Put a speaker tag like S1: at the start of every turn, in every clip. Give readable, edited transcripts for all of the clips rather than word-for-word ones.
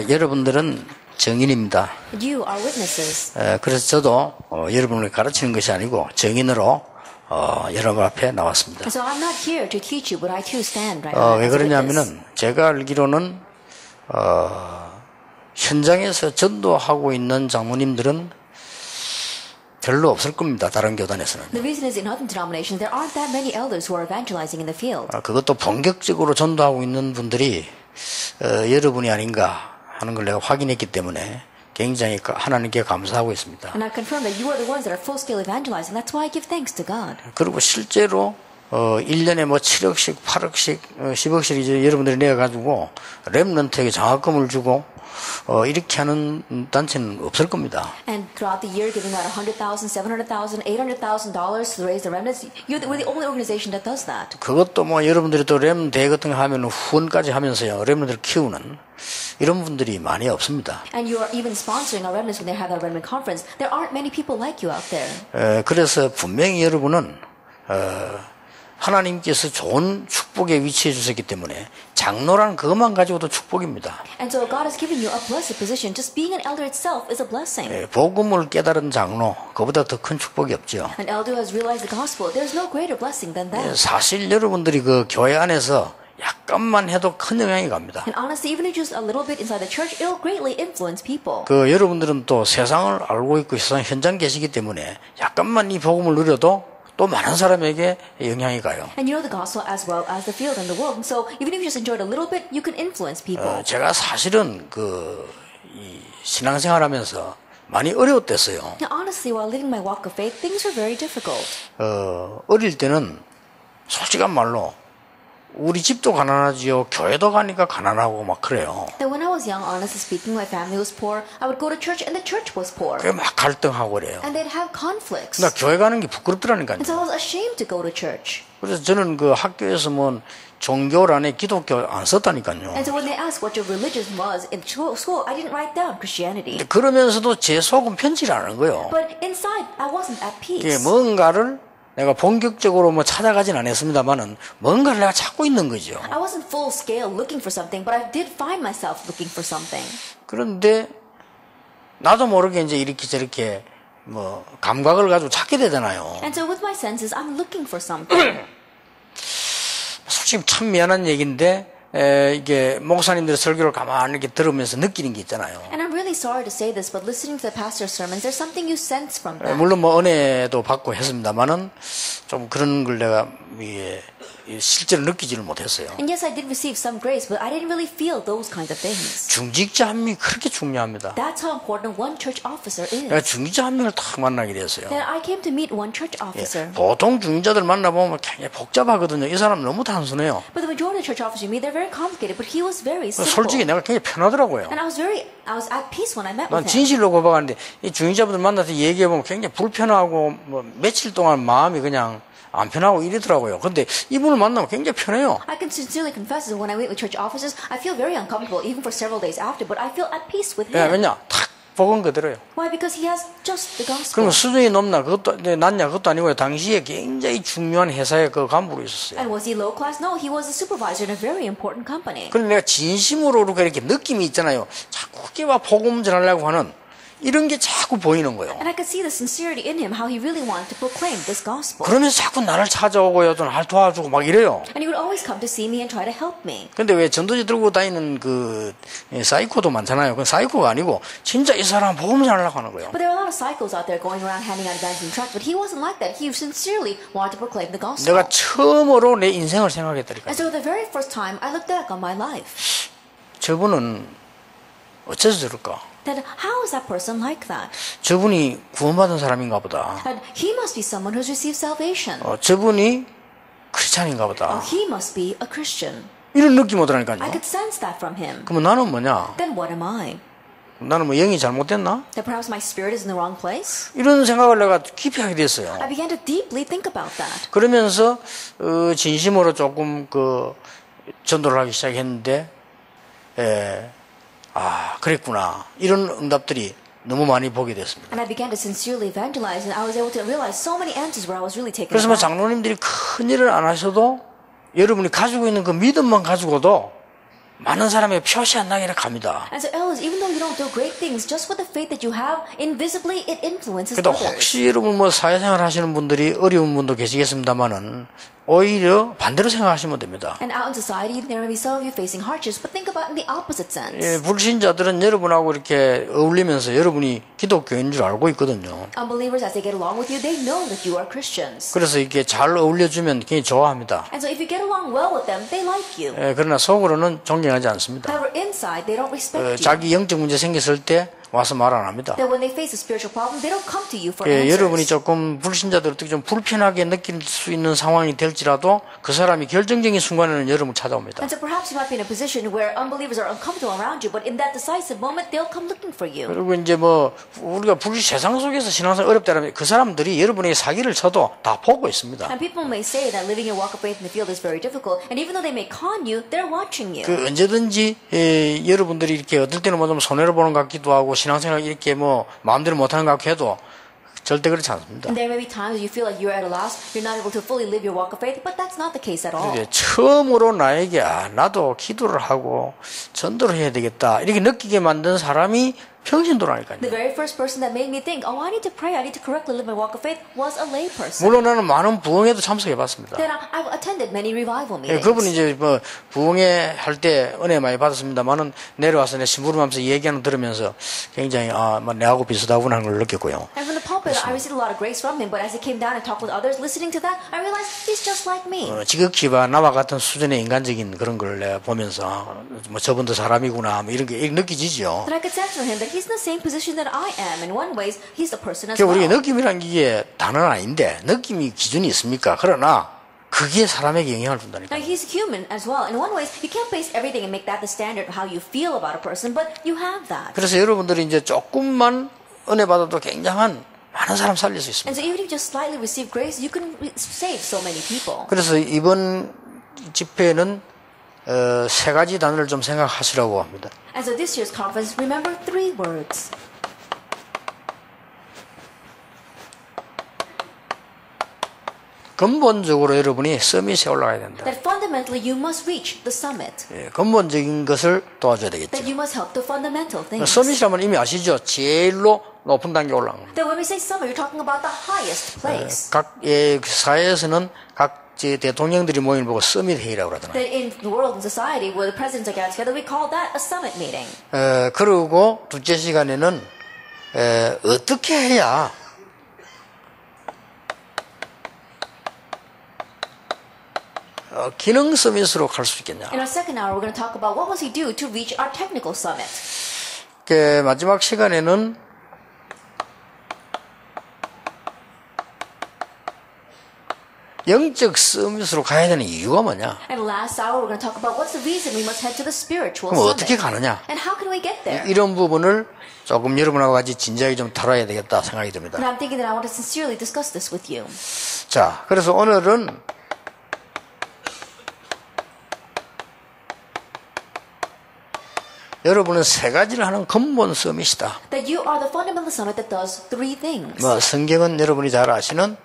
S1: 여러분들은 증인입니다.
S2: You are witnesses.
S1: 그래서 저도 여러분을 가르치는 것이 아니고 증인으로 여러분 앞에 나왔습니다.
S2: So I'm not here to teach you, but I too stand right
S1: 왜
S2: as a witness.
S1: 그러냐면은 제가 알기로는 현장에서 전도하고 있는 장로님들은 별로 없을 겁니다. 다른 교단에서는.
S2: The reason is in other denominations there aren't that many elders who are evangelizing in the field.
S1: 그것도 본격적으로 전도하고 있는 분들이 여러분이 아닌가 하는 걸 내가 확인했기 때문에 굉장히 하나님께 감사하고 있습니다.
S2: And I confirm that you are the ones that are full scale evangelizing. That's why I give thanks to God.
S1: 그리고 실제로 1년에 뭐 7억씩, 8억씩, 10억씩 이제 여러분들이 내가지고 렘넌트에게 장학금을 주고 이렇게 하는 단체는 없을 겁니다.
S2: And throughout the year, giving out $100,000, $700,000, $800,000 to raise the remnants, we're the only organization that does that.
S1: 그것도 뭐 여러분들이 또 렘 대회 같은 거 하면 후원까지 하면서요, 렘넌트를 키우는 이런 분들이 많이 없습니다.
S2: And you are even sponsoring our remnants when they have our remnant conference. There aren't many people like you out there.
S1: 그래서 분명히 여러분은 하나님께서 좋은 축복에 위치해 주셨기 때문에 장로라는 그것만 가지고도 축복입니다.
S2: And so God has given you a blessed position. Just being an elder itself is a blessing.
S1: 복음을 깨달은 장로, 그보다 더 큰 축복이 없죠.
S2: An elder who has realized the gospel. There's no greater blessing than that.
S1: 사실 여러분들이 그 교회 안에서 약간만 해도 큰 영향이 갑니다.
S2: And honestly, even if just a little bit inside the church, it'll greatly influence people.
S1: 여러분들은 또 세상을 알고 있고 세상 현장 계시기 때문에 약간만 이 복음을 누려도 또 많은 사람에게 영향이 가요.
S2: And you know the gospel as well as the field and the world. And so even if you just enjoyed a little bit, you can influence people.
S1: 제가 사실은 이 신앙생활하면서 많이 어려웠댔어요.
S2: Now, honestly, while living my walk of faith, things were very difficult.
S1: 어릴 때는 솔직한 말로 우리 집도 가난하지요. 교회도 가니까 가난하고 막 그래요.
S2: That when I was young, honestly speaking, my family was poor. I would go to church and the church was poor.
S1: 그게 막 갈등하고 그래요.
S2: And they'd have conflicts.
S1: 나 교회 가는 게 부끄럽더라니까요.
S2: And so I was ashamed to go to church.
S1: 그래서 저는 그 학교에서 뭐 종교란에 기독교 안 썼다니까요.
S2: And so when they asked what your religion was in school, I didn't write down Christianity.
S1: 그러면서도 제 속은 편치를 않은 거예요.
S2: But inside, I wasn't at peace.
S1: 뭔가를 내가 본격적으로 뭐 찾아가진 않았습니다만은 뭔가를 내가 찾고 있는 거죠.
S2: I wasn't full scale looking for something, but I did find myself looking for something.
S1: 그런데 나도 모르게 이제 이렇게 저렇게 뭐 감각을 가지고 찾게 되잖아요.
S2: And so with my senses, I'm looking for something.
S1: 솔직히 참 미안한 얘기인데 이게 목사님들 설교를 가만히 이렇게 들으면서 느끼는 게 있잖아요.
S2: And I'm really sorry to say this, but listening to the pastor's sermons, there's something you sense from that.
S1: 물론 뭐 은혜도 받고 했습니다만은 좀 그런 걸 내가 실제로 느끼지를 못했어요.
S2: And yes, I did receive some grace, but I didn't really feel those kinds of things.
S1: 중직자 한 명이 그렇게 중요합니다.
S2: That's how important one church officer
S1: 내가
S2: is.
S1: 중직자 한 명을 딱 만나게 됐어요.
S2: That I came to meet one church officer.
S1: 보통 중직자들 만나보면 굉장히 복잡하거든요. 이 사람 너무 단순해요.
S2: But the majority of church officers you meet, they're very complicated, but he was very simple.
S1: 솔직히 내가 굉장히 편하더라고요.
S2: And I was at peace when I met
S1: 난
S2: with him.
S1: 진실로 고백하는데 이 중직자분들 만나서 얘기해보면 굉장히 불편하고 뭐 며칠 동안 마음이 그냥 안 편하고 이러더라고요. 근데 이분을 만나면 굉장히 편해요.
S2: I can sincerely confess that when I meet with church officers, I feel very uncomfortable even for several days after, but I feel at peace with him.
S1: 왜냐? 탁 복음 그대로요.
S2: Why? Because he has just the gospel.
S1: 그러면 수준이 높나 그것도 낮냐 그것도 아니고요. 당시에 굉장히 중요한 회사의 그 간부로 있었어요.
S2: And was he low class? No, he was a supervisor in a very important company.
S1: 그런데 내가 진심으로 이렇게 느낌이 있잖아요. 자꾸 그게 막 복음 전하려고 하는 이런 게 자꾸 보이는 거예요.
S2: And I could see the sincerity in him, how he really wanted to proclaim this gospel.
S1: 그러면서 자꾸 나를 찾아오고요. 또 날 도와주고 막 이래요.
S2: And he would always come to see me and try to help me.
S1: 근데 왜 전도지 들고 다니는 그 사이코도 많잖아요. 그건 사이코가 아니고 진짜 이 사람 복음 전하려고 하는 거예요.
S2: But there are a lot of psychos out there going around handing out evangelism tracts, but he wasn't like that. He sincerely wanted to proclaim the gospel.
S1: 내가 처음으로 내 인생을 생각했다니까.
S2: And so the very first time I looked back on my life,
S1: 저분은 어째서 저럴까?
S2: that how is that person like that?
S1: 저분이 구원받은 사람인가 보다.
S2: And he must be someone who's received salvation.
S1: 저분이 크리스찬인가
S2: Or
S1: 보다.
S2: he must be a Christian.
S1: 이런 느낌
S2: I
S1: 오더라니까요.
S2: could sense that from him.
S1: 그러면 나는 뭐냐?
S2: Then what am I?
S1: 나는 뭐 영이 잘못됐나?
S2: That perhaps my spirit is in the wrong place?
S1: 이런 생각을 내가 깊이 하게 됐어요.
S2: I began to deeply think about that.
S1: 그러면서 진심으로 조금 그 전도를 하기 시작했는데, 그랬구나. 이런 응답들이 너무 많이 보게 됐습니다.
S2: And I began to sincerely evangelize, and I was able to realize so many answers where I was really taken
S1: 그래서 뭐
S2: aback.
S1: 장로님들이 큰 일을 안 하셔도 여러분이 가지고 있는 그 믿음만 가지고도 많은 사람의 표시 안 나게 갑니다.
S2: And so, elders, even though you don't do great things, just with the faith that you have, invisibly it influences
S1: 그래도
S2: others.
S1: 혹시 여러분 뭐 사회생활 하시는 분들이 어려운 분도 계시겠습니다만은 오히려 반대로 생각하시면 됩니다.
S2: And out in society, there may be some of you facing hardships, but think about it in the opposite sense.
S1: 예, 불신자들은 여러분하고 이렇게 어울리면서 여러분이 기독교인 줄 알고 있거든요.
S2: Unbelievers, as they get along with you, they know that you are Christians.
S1: 그래서 이렇게 잘 어울려주면 굉장히 좋아합니다.
S2: And so if you get along well with them, they like you.
S1: 예, 그러나 속으로는 존경하지 않습니다.
S2: However, inside, they don't respect you.
S1: 자기 영적 문제 생겼을 때 와서 말 안 합니다.
S2: That when they face a spiritual problem, they don't come to you for
S1: 예,
S2: answers.
S1: 여러분이 조금 불신자들 어떻게 좀 불편하게 느낄 수 있는 상황이 될지라도 그 사람이 결정적인 순간에는 여러분을 찾아옵니다.
S2: And so perhaps you might be in a position where unbelievers are uncomfortable around you, but in that decisive moment, they'll come looking for you.
S1: 그리고 이제 뭐 우리가 세상 속에서 신앙생활 어렵다면 그 사람들이 여러분에게 사기를 쳐도 다 보고 있습니다.
S2: And people may say that living your walk of faith in the field is very difficult, and even though they may con you, they're watching you.
S1: 그 언제든지 여러분들이 이렇게 어떨 때는 뭐 좀 손해를 보는 것 같기도 하고 신앙생활 이렇게 뭐 마음대로 못하는 것 같고 해도 절대 그렇지 않습니다.
S2: And there may be times you feel like you're at a loss, you're not able to fully live your walk of faith, but that's not the case at all.
S1: 처음으로 나에게 나도 기도를 하고 전도를 해야 되겠다 이렇게 느끼게 만든 사람이 평신도라니까요.
S2: The very first person that made me think, oh, I need to pray, I need to correctly live my walk of faith, was a lay person.
S1: 물론 나는 많은 부흥회도 참석해봤습니다.
S2: Then I've attended many revival
S1: 예,
S2: meetings.
S1: 그분이 이제 뭐 부흥회 할 때 은혜 많이 받았습니다만은 내려와서 내 심부름하면서 얘기하는 거 들으면서 굉장히 뭐 내하고 비슷하구나 하는 걸 느꼈고요.
S2: And from the pulpit, I received a lot of grace from him, but as he came down and talked with others, listening to that, I realized he's just like me.
S1: 지극히 나와 같은 수준의 인간적인 그런 걸 내가 보면서 뭐 저분도 사람이구나 뭐 이런 게 느껴지죠.
S2: But I could sense from him that he's in the same position that I am. In one ways, he's the person as
S1: 그러니까 우리가
S2: well.
S1: 느낌이란 게 단어는 아닌데 느낌이 기준이 있습니까? 그러나 그게 사람에게 영향을 준다니까.
S2: Now, he's human as well. In one ways, you can't base everything and make that the standard of how you feel about a person, but you have that.
S1: 그래서 여러분들이 이제 조금만 은혜 받아도 굉장한 많은 사람 살릴 수
S2: And
S1: 있습니다.
S2: so even if you just slightly receive grace, you can save so many people.
S1: 그래서 이번 집회는 세 가지 단어를 좀 생각하시라고 합니다.
S2: And so this year's conference, remember 3 words.
S1: 근본적으로 여러분이 서밋에 올라가야 된다.
S2: That fundamentally you must reach the summit.
S1: 예, 근본적인 것을 도와줘야 되겠죠.
S2: That you must help the fundamental things.
S1: 서밋이라면 이미 아시죠? 제일로 높은 단계 올라간 겁니다.
S2: That when we say summit, you're talking about the highest place.
S1: 각 사회에서는 각 대통령들이 모이는 보고 서밋 회의라고 그러더라고요.
S2: That in the world and society where the presidents are gathered together, we call that a summit meeting.
S1: 그리고 둘째 시간에는 어떻게 해야 기능 서밋으로 갈 수 있겠냐.
S2: In our second hour, we're going to talk about what must we do to reach our technical summit.
S1: 마지막 시간에는 영적 서밋으로 가야 되는 이유가 뭐냐?
S2: And last hour, we're going to talk about what's the reason we must head to the spiritual
S1: 그럼
S2: summit.
S1: 어떻게 가느냐?
S2: And how can we get there?
S1: 이런 부분을 조금 여러분하고 같이 진지하게 좀 다뤄야 되겠다 생각이 듭니다.
S2: And I'm thinking that I want to sincerely discuss this with you.
S1: 자, 그래서 오늘은 여러분은 세 가지를 하는 근본 서밋이다.
S2: That you are the fundamental summit that does 3 things.
S1: 성경은 여러분이 잘 아시는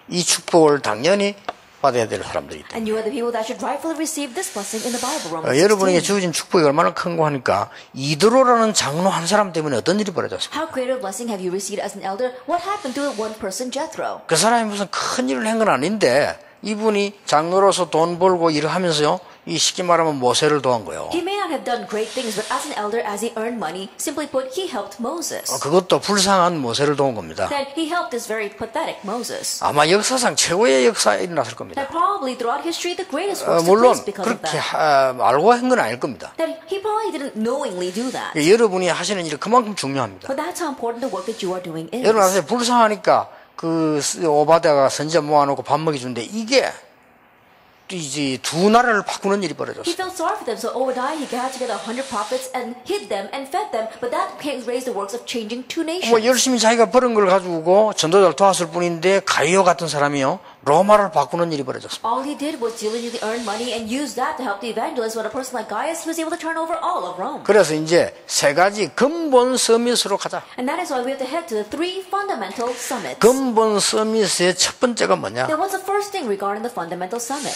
S1: 이 축복을 당연히 받아야 될 사람들이다.
S2: And you are the people that should rightfully receive this blessing in the Bible. Romans
S1: 여러분에게
S2: 16.
S1: 주어진 축복이 얼마나 큰 거 하니까 이드로라는 장로 한 사람 때문에 어떤 일이 벌어졌습니까?
S2: How great a blessing have you received as an elder? What happened to one person, Jethro?
S1: 그 사람이 무슨 큰 일을 한 건 아닌데 이분이 장로로서 돈 벌고 일을 하면서요. 이 쉽게 말하면 모세를 도한 거예요.
S2: He may not have done great things, but as an elder, as he earned money, simply put, he helped Moses.
S1: 그것도 불쌍한 모세를 도운 겁니다.
S2: That he helped this very pathetic Moses.
S1: 아마 역사상 최고의 역사에 일어났을 겁니다.
S2: That probably throughout history, the greatest works took
S1: 물론
S2: place because of
S1: 그렇게
S2: that.
S1: 알고 한 건 아닐 겁니다.
S2: That he probably didn't knowingly do that.
S1: 여러분이 하시는 일이 그만큼 중요합니다.
S2: But that's how important the work that you are doing is.
S1: 여러분 아세요? 불쌍하니까 그 오바댜가 선지자 모아놓고 밥 먹여주는데 이게 이제 두 나라를 바꾸는 일이
S2: He
S1: 벌어졌어요.
S2: felt sorry for them, so Obadiah, he gathered together 100 prophets and hid them and fed them, but that raised the works of changing 2 nations.
S1: 뭐 열심히 자기가 벌은 걸 가지고 전도자를 도왔을 뿐인데 가이오 같은 사람이요 로마를 바꾸는 일이 벌어졌습니다.
S2: All he did was diligently earn money and use that to help the evangelists. But a person like Gaius was able to turn over all of Rome.
S1: 그래서 이제 세 가지 근본 서밋으로 가자.
S2: And that is why we have to head to the three fundamental summits.
S1: 근본 서밋의 첫 번째가 뭐냐?
S2: Then what's the first thing regarding the fundamental summit?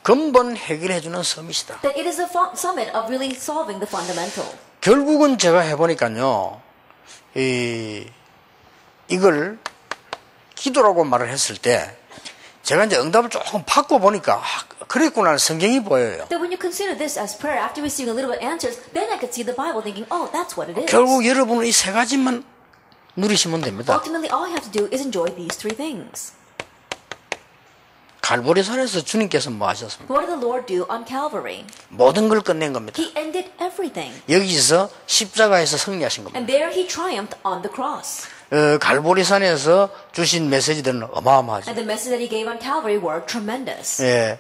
S1: 근본 해결해주는 서밋이다.
S2: That it is a summit of really solving the fundamental.
S1: 결국은 제가 해보니까요, 이걸 기도라고 말을 했을 때, 제가 이제 응답을 조금 바꿔보니까, 그랬구나 하는 성경이 보여요.
S2: That when you consider this as prayer, after receiving a little bit answers, then I could see the Bible thinking, oh, that's what it is.
S1: 결국 여러분은 이 세 가지만 누리시면 됩니다.
S2: Ultimately, all you have to do is enjoy these three things.
S1: 갈보리산에서 주님께서 뭐 하셨습니까?
S2: What did the Lord do on Calvary?
S1: 모든 걸 끝낸 겁니다.
S2: He ended everything.
S1: 여기서 십자가에서 승리하신 겁니다.
S2: And there he triumphed on the cross.
S1: 갈보리산에서 주신 메시지들은 어마어마하죠.
S2: And the message that he gave on Calvary were tremendous.
S1: 예.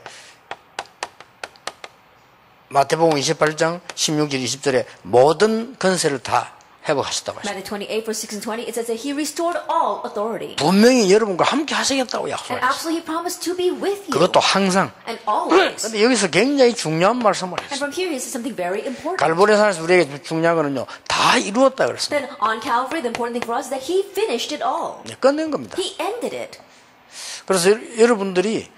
S1: 마태복음 28장 16절 20절에 모든 권세를 다 회복하셨다고 했습니다.
S2: Matthew 28, verse 6 and 20, it says that he restored all authority.
S1: 분명히 여러분과 함께 하시겠다고
S2: And
S1: 약속했어요.
S2: absolutely he promised to be with you.
S1: 그것도 항상.
S2: And always.
S1: 그런데 여기서 굉장히 중요한 말씀을
S2: And
S1: 했어요.
S2: from here he says something very important.
S1: 갈보리산에서 우리에게 중요한 거는요, 다 이루었다 그랬습니다.
S2: Then on Calvary, the important thing for us is that he finished it all.
S1: 네, 끝낸 겁니다.
S2: He ended it.
S1: 그래서 여러분들이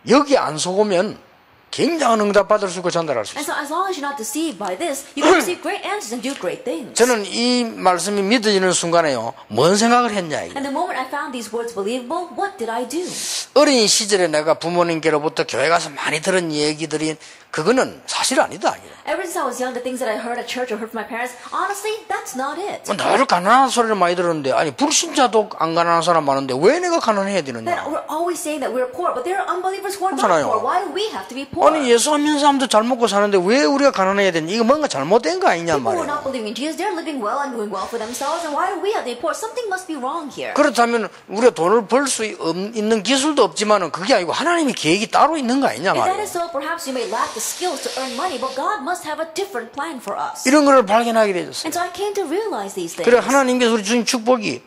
S1: 여기 안 속으면 굉장한 응답 받을 수 있고 전달할 수
S2: And
S1: 있어요.
S2: so as long as you're not deceived by this, you can receive great answers and do great things.
S1: 저는 이 말씀이 믿어지는 순간에요, 뭔 생각을 했냐.
S2: And the moment I found these words believable, what did I do?
S1: 어린 시절에 내가 부모님께로부터 교회 가서 많이 들은 얘기들이 그거는 사실 아니다.
S2: Ever since I was young, the things that I heard at church or heard from my parents, honestly, that's not it.
S1: 늘 가난한 소리를 많이 들었는데, 아니 불신자도 안 가난한 사람 많은데 왜 내가 가난해야
S2: That
S1: 되느냐.
S2: we're always saying that we're poor, but there are unbelievers who are not
S1: 그렇잖아요.
S2: poor. Why do we have to be poor?
S1: 아니 예수 안 믿는 사람도 잘 먹고 사는데 왜 우리가 가난해야 되냐. 이거 뭔가 잘못된 거 아니냐
S2: People who are
S1: 말이에요.
S2: not believing in Jesus, they're living well and doing well for themselves, and why do we have to be poor? Something must be wrong here.
S1: 그렇다면 우리가 돈을 벌 수 있는 기술도 없지만은 그게 아니고 하나님의 계획이 따로 있는 거 아니냐
S2: If that
S1: 말이에요.
S2: is so, perhaps you may lack the skills to earn money, but God must have a different plan for us.
S1: 이런 걸 발견하게 되었어요.
S2: And so I came to realize these things.
S1: 그래 하나님께서 우리 주신 축복이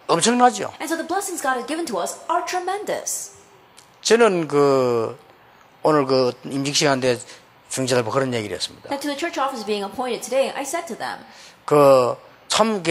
S1: 엄청나죠.
S2: And so the blessings God has given to us are tremendous.
S1: 저는 오늘 임직 시간대 중재자들 그런 얘기를 했습니다.
S2: Now, to the church office being appointed today, I said to them
S1: 참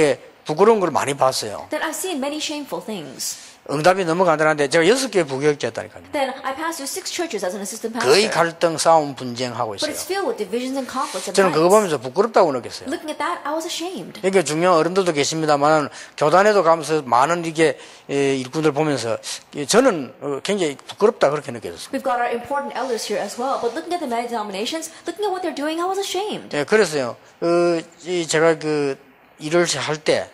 S1: 부끄러운 걸 많이 봤어요.
S2: that I've seen many shameful things.
S1: 응답이 너무 간단한데 제가 6개 부교육자였다니까요.
S2: Then I passed through 6 churches as an assistant pastor.
S1: 거의 갈등, 싸움, 분쟁하고
S2: But
S1: 있어요.
S2: it's filled with divisions and conflicts and
S1: 저는 그거
S2: fights.
S1: 보면서 부끄럽다고 느꼈어요.
S2: Looking at that, I was ashamed.
S1: 이게 중요한 어른들도 계십니다만 교단에도 가면서 많은 이게 일꾼들 보면서 저는 굉장히 부끄럽다 그렇게 느껴졌어요.
S2: We've got our important elders here as well, but looking at the many denominations, looking at what they're doing, I was ashamed.
S1: 그래서요, 제가 일을 할 때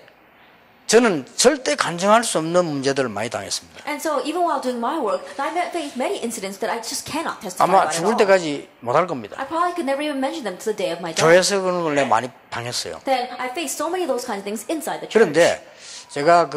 S1: 저는 절대 간증할 수 없는 문제들을 많이 당했습니다.
S2: And so even while doing my work, I faced many incidents that I just cannot testify
S1: 아마
S2: about at
S1: 죽을
S2: all.
S1: 때까지 못할 겁니다.
S2: I probably could never even mention them to the day of my death.
S1: 교회에서 그런 걸 내가 많이 당했어요.
S2: Then I faced so many of those kinds of things inside the church.
S1: 그런데 제가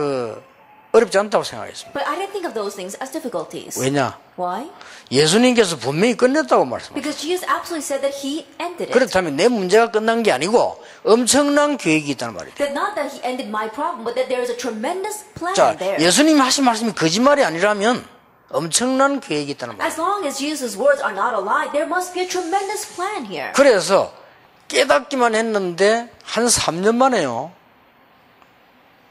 S1: 어렵지 않다고 생각했습니다.
S2: But I didn't think of those things as difficulties.
S1: 왜냐?
S2: Why?
S1: 예수님께서 분명히 끝냈다고 말씀하셨어요.
S2: Because Jesus absolutely said that he ended it.
S1: 그렇다면 내 문제가 끝난 게 아니고 엄청난 계획이 있다는 말이에요.
S2: That not that he ended my problem, but that there is a tremendous plan
S1: 자,
S2: there.
S1: 예수님이 하신 말씀이 거짓말이 아니라면 엄청난 계획이 있다는 말이에요.
S2: As long as Jesus' words are not a lie, there must be a tremendous plan here.
S1: 그래서 깨닫기만 했는데 한 3년 만에요.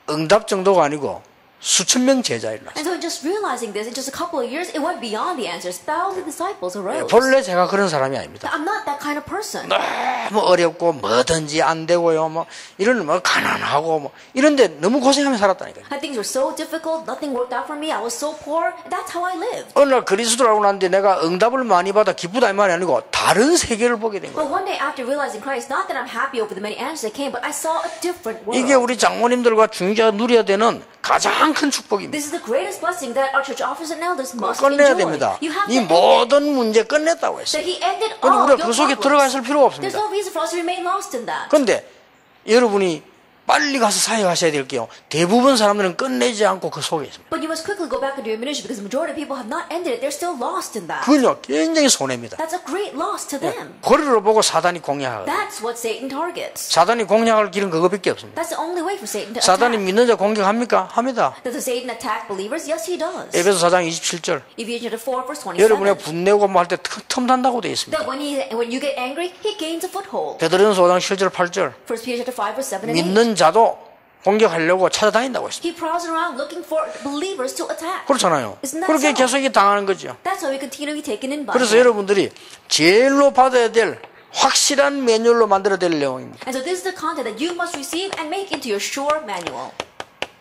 S1: 응답 정도가 아니고 수천 명 제자 일어났어요.
S2: And so in just realizing this, in just a couple of years, it went beyond the answers. Thousands of disciples arose.
S1: 본래 제가 그런 사람이 아닙니다.
S2: I'm not that kind of person.
S1: 너무 어렵고 뭐든지 안 되고요. 이런 가난하고 이런데 너무 고생하며 살았다니까요.
S2: And things were so difficult, nothing worked out for me, I was so poor, that's how I lived.
S1: 어느 날 그리스도라고 났는데 내가 응답을 많이 받아 기쁘다 이 말이 아니고 다른 세계를 보게 된
S2: But
S1: 거예요.
S2: one day after realizing Christ, not that I'm happy over the many answers that came, but I saw a different world.
S1: 이게 우리 장모님들과 중재자가 누려야 되는 가장 큰 축복입니다.
S2: This is the greatest blessing that our church officers and elders must
S1: 끝내야
S2: enjoy.
S1: 됩니다.
S2: You have
S1: 이
S2: to
S1: 모든 문제 끝냈다고 했어요.
S2: that he ended
S1: 그럼
S2: all
S1: 우리가
S2: your
S1: 그 속에
S2: problems.
S1: 들어가 있을 필요가
S2: There's
S1: 없습니다.
S2: no reason for us to remain lost in that.
S1: 그런데 여러분이 빨리 가서 사역하셔야 될게요. 대부분 사람들은 끝내지 않고 그 속에 있습니다.
S2: But you must quickly go back into your ministry because the majority of people have not ended it. They're still lost in that.
S1: 그건요, 굉장히 손해입니다.
S2: That's a great loss to them.
S1: 거리를 보고 사단이 공략하거든요.
S2: That's what Satan targets.
S1: 사단이 공략할 길은 그거밖에 없습니다.
S2: That's the only way for Satan to
S1: 사단이
S2: attack.
S1: 믿는 자 공격합니까? 합니다.
S2: Does Satan attack believers? Yes, he does.
S1: 에베소 4장 27절.
S2: Ephesians 4 verse 27.
S1: 여러분의 분내고 뭐 할 때 틈난다고 되어 있습니다.
S2: That when you get angry, he gains a foothold.
S1: 베드로전서 5장 7절 8절.
S2: 1 Peter 5 verse 7 and 8.
S1: 믿는 자도 공격하려고 찾아다닌다고 했습니다.
S2: He prowls around looking for believers to attack.
S1: 그렇잖아요.
S2: Isn't that
S1: 그렇게
S2: so?
S1: 계속 이게 당하는 거죠.
S2: That's how we continue to be taken in by
S1: 그래서
S2: him.
S1: 여러분들이 제일로 받아야 될 확실한 매뉴얼로 만들어야 될 내용입니다.
S2: And so this is the content that you must receive and make into your sure manual.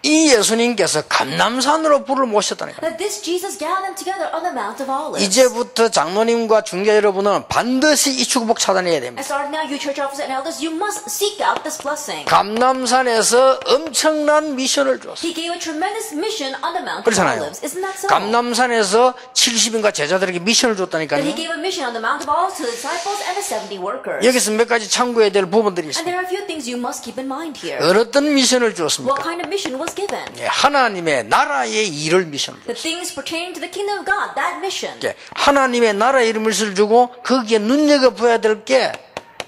S1: 이 예수님께서 감람산으로 불을 모셨다니까요.
S2: That this Jesus gathered them together on the Mount of Olives.
S1: 이제부터 장로님과 중재 여러분은 반드시 이 축복 찾아내야 됩니다.
S2: And starting now, you church officers and elders, you must seek out this blessing.
S1: 감람산에서 엄청난 미션을 주었어요.
S2: He gave a tremendous mission on the Mount of
S1: 그렇잖아요.
S2: Olives. Isn't that so?
S1: 감람산에서 70인가 제자들에게 미션을
S2: That
S1: 줬다니까요.
S2: he gave a mission on the Mount of Olives to the disciples and the 70 workers.
S1: 여기서 몇 가지 참고해야 될 부분들이
S2: And
S1: 있습니다.
S2: there are a few things you must keep in mind here.
S1: 어떤 미션을
S2: What
S1: 주었습니까?
S2: kind of mission was given?
S1: 예, 하나님의 나라의 일을 미션을
S2: The things pertaining to the kingdom of God, that mission.
S1: 예, 하나님의 나라의 이름을 주고 거기에 눈여겨봐야 될 게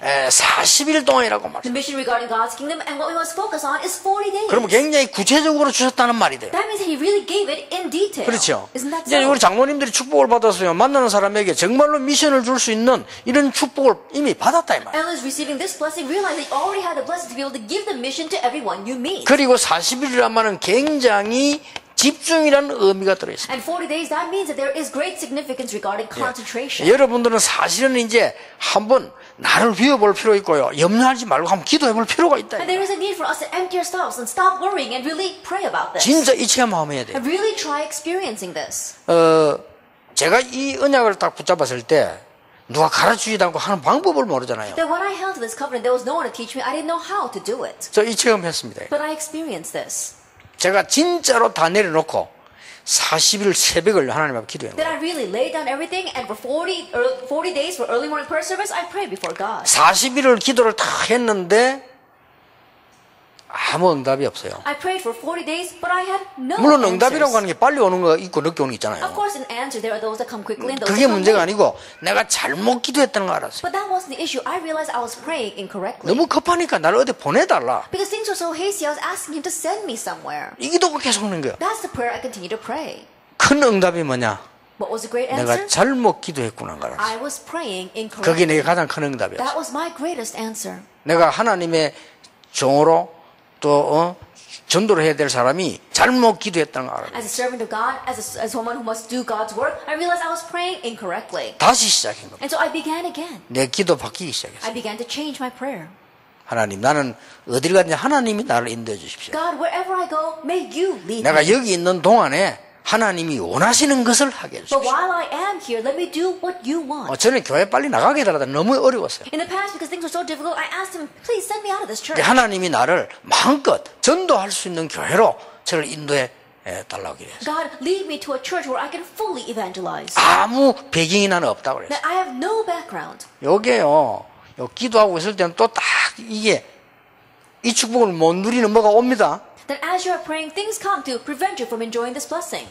S1: 40일 동안이라고 말이에요.
S2: The mission regarding God's kingdom and what we must focus on is 40 days.
S1: 그러면 굉장히 구체적으로 주셨다는 말이 돼요.
S2: That means he really gave it in detail.
S1: 그렇죠.
S2: Isn't that
S1: 이제
S2: so?
S1: 우리 장로님들이 축복을 받았어요. 만나는 사람에게 정말로 미션을 줄 수 있는 이런 축복을 이미 받았다 이 말이에요.
S2: Elders receiving this blessing realize they already had the blessing to be able to give the mission to everyone you meet.
S1: 그리고 40일이란 말은 굉장히 집중이라는 의미가 들어있습니다.
S2: And 40 days, that means that there is great significance regarding concentration.
S1: 여러분들은 사실은 이제 한번 나를 비워볼 필요 있고요. 염려하지 말고 한번 기도해볼 필요가 있다.
S2: And there is a need for us to empty ourselves and stop worrying and really pray about this.
S1: 진짜 이 체험하면 해야 돼요.
S2: And really try experiencing this.
S1: 제가 이 언약을 딱 붙잡았을 때 누가 가르치지도 않고 하는 방법을 모르잖아요.
S2: That when I held to this covenant, there was no one to teach me. I didn't know how to do it.
S1: 저 이 체험했습니다.
S2: But I experienced this.
S1: 제가 진짜로 다 내려놓고 40일 새벽을 하나님 앞에 기도한
S2: That
S1: 거예요.
S2: I really laid down everything, and for 40 days for early morning prayer service, I prayed before God.
S1: 40일을 기도를 다 했는데 아무 응답이 없어요.
S2: I prayed for 40 days, but I had no
S1: 물론
S2: answers.
S1: 응답이라고 하는 게 빨리 오는 거 있고 늦게 오는 거
S2: Of
S1: 있잖아요.
S2: course, an answer, there are those that come quickly and those
S1: 그게
S2: that come
S1: 문제가
S2: late.
S1: 아니고 내가 잘못 기도했다는 걸 알았어요.
S2: But that wasn't the issue. I realized I was praying incorrectly.
S1: 너무 급하니까 나를 어디 보내달라.
S2: Because things were so hasty, I was asking him to send me somewhere.
S1: 이 기도가 계속 오는 거예요.
S2: That's the prayer I continue to pray.
S1: 큰 응답이 뭐냐?
S2: What was the great
S1: 내가
S2: answer?
S1: 잘못 기도했구나 걸 알았어요.
S2: I was praying incorrectly.
S1: 그게 내게 가장 큰 응답이었어요.
S2: That was my greatest answer.
S1: 내가 하나님의 종으로 또 전도를 해야 될 사람이 잘못 기도했다는 걸 알아요.
S2: As a servant of God, as someone who must do God's work, I realized I was praying incorrectly.
S1: 다시 시작한 겁니다.
S2: And so I began again.
S1: 내 기도 바뀌기 시작했어요.
S2: I began to change my prayer.
S1: 하나님, 나는 어딜 가든지 하나님이 나를 인도해 주십시오.
S2: God, wherever I go, may you lead
S1: 내가
S2: me.
S1: 여기 있는 동안에 하나님이 원하시는 것을 하게
S2: But
S1: 해주십시오.
S2: while I am here, let me do what you want.
S1: 저는 교회 빨리 나가게 해달라다 너무 어려웠어요.
S2: In the past, because things were so difficult, I asked him, please send me out of this church.
S1: 하나님이 나를 마음껏 전도할 수 있는 교회로 저를 인도해 달라고 그랬어요.
S2: God, lead me to a church where I can fully evangelize.
S1: 아무 배경이 나는 없다고 그랬어요.
S2: That I have no background.
S1: 요게요, 기도하고 있을 때는 또 딱 이게 이 축복을 못 누리는 뭐가 옵니다.
S2: That as you are praying, things come to prevent you from enjoying this blessing.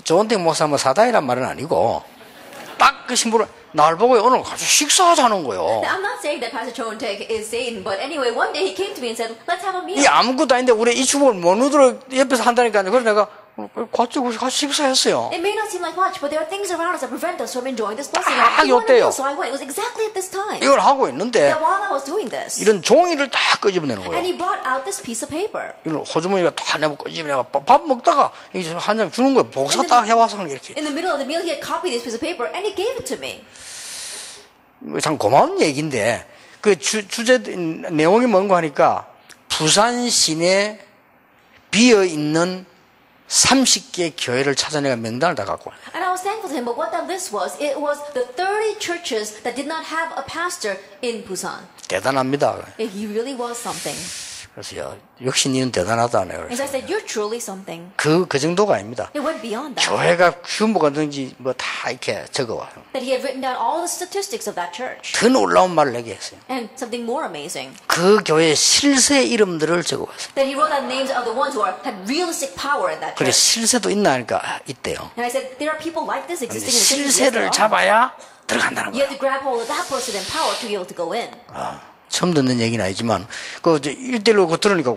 S1: 조은택 목사 뭐 사단이란 말은 아니고 딱 그 신부를 날 보고 오늘 같이 식사하자는 거예요.
S2: Now, I'm not saying that Pastor Chontek is Satan, but anyway, one day he came to me and said, let's have a meal.
S1: 이 아무것도 아닌데 우리 이 축복을 못 누리도록 옆에서 한다니까요. 그래서 내가 같이 식사했어요.
S2: It may not seem like much, but there are things around us that prevent us from enjoying this blessing.
S1: 아,
S2: I wanted a
S1: 이때요.
S2: meal, so I went. It was exactly at this time.
S1: 이걸 하고 있는데
S2: That while I was doing this,
S1: 이런 종이를 딱 끄집어내는
S2: and
S1: 거예요.
S2: he brought out this piece of paper.
S1: 이걸 호주머니가 다 내고 끄집어내가 밥 먹다가 한 장 주는 거예요. 복사 딱 해와서 이렇게.
S2: In the middle of the meal, he had copied this piece of paper, and he gave it to me.
S1: 참 고마운 얘기인데 그 주제 내용이 뭔가 하니까 부산 시내 비어 있는 30개 교회를 찾아내가 명단을 다 갖고 와요.
S2: And I was thankful to him, but what that list was, it was the 30 churches that did not have a pastor in Busan.
S1: 대단합니다.
S2: He really was something.
S1: 그래서요, 역시 니는 대단하다네요.
S2: And so I said, you're truly something.
S1: 그 정도가 아닙니다.
S2: It went beyond that.
S1: 교회가 규모가 든지 뭐 다 이렇게 적어와요.
S2: That he had written down all the statistics of that church.
S1: 더 놀라운 말을 내게 했어요.
S2: And something more amazing.
S1: 그 교회의 실세 이름들을 적어왔어요.
S2: That he wrote down names of the ones who had realistic power in that
S1: 그래,
S2: church.
S1: 실세도 있나 하니까 있대요.
S2: And I said, there are people like this
S1: 근데
S2: existing in the church. Yes,
S1: 실세를
S2: there are.
S1: 잡아야 들어간다는
S2: You
S1: 거예요.
S2: have to grab hold of that person in power to be able to go in.
S1: 처음 듣는 얘기는 아니지만, 그, 이제 1대1로 그거 들으니까,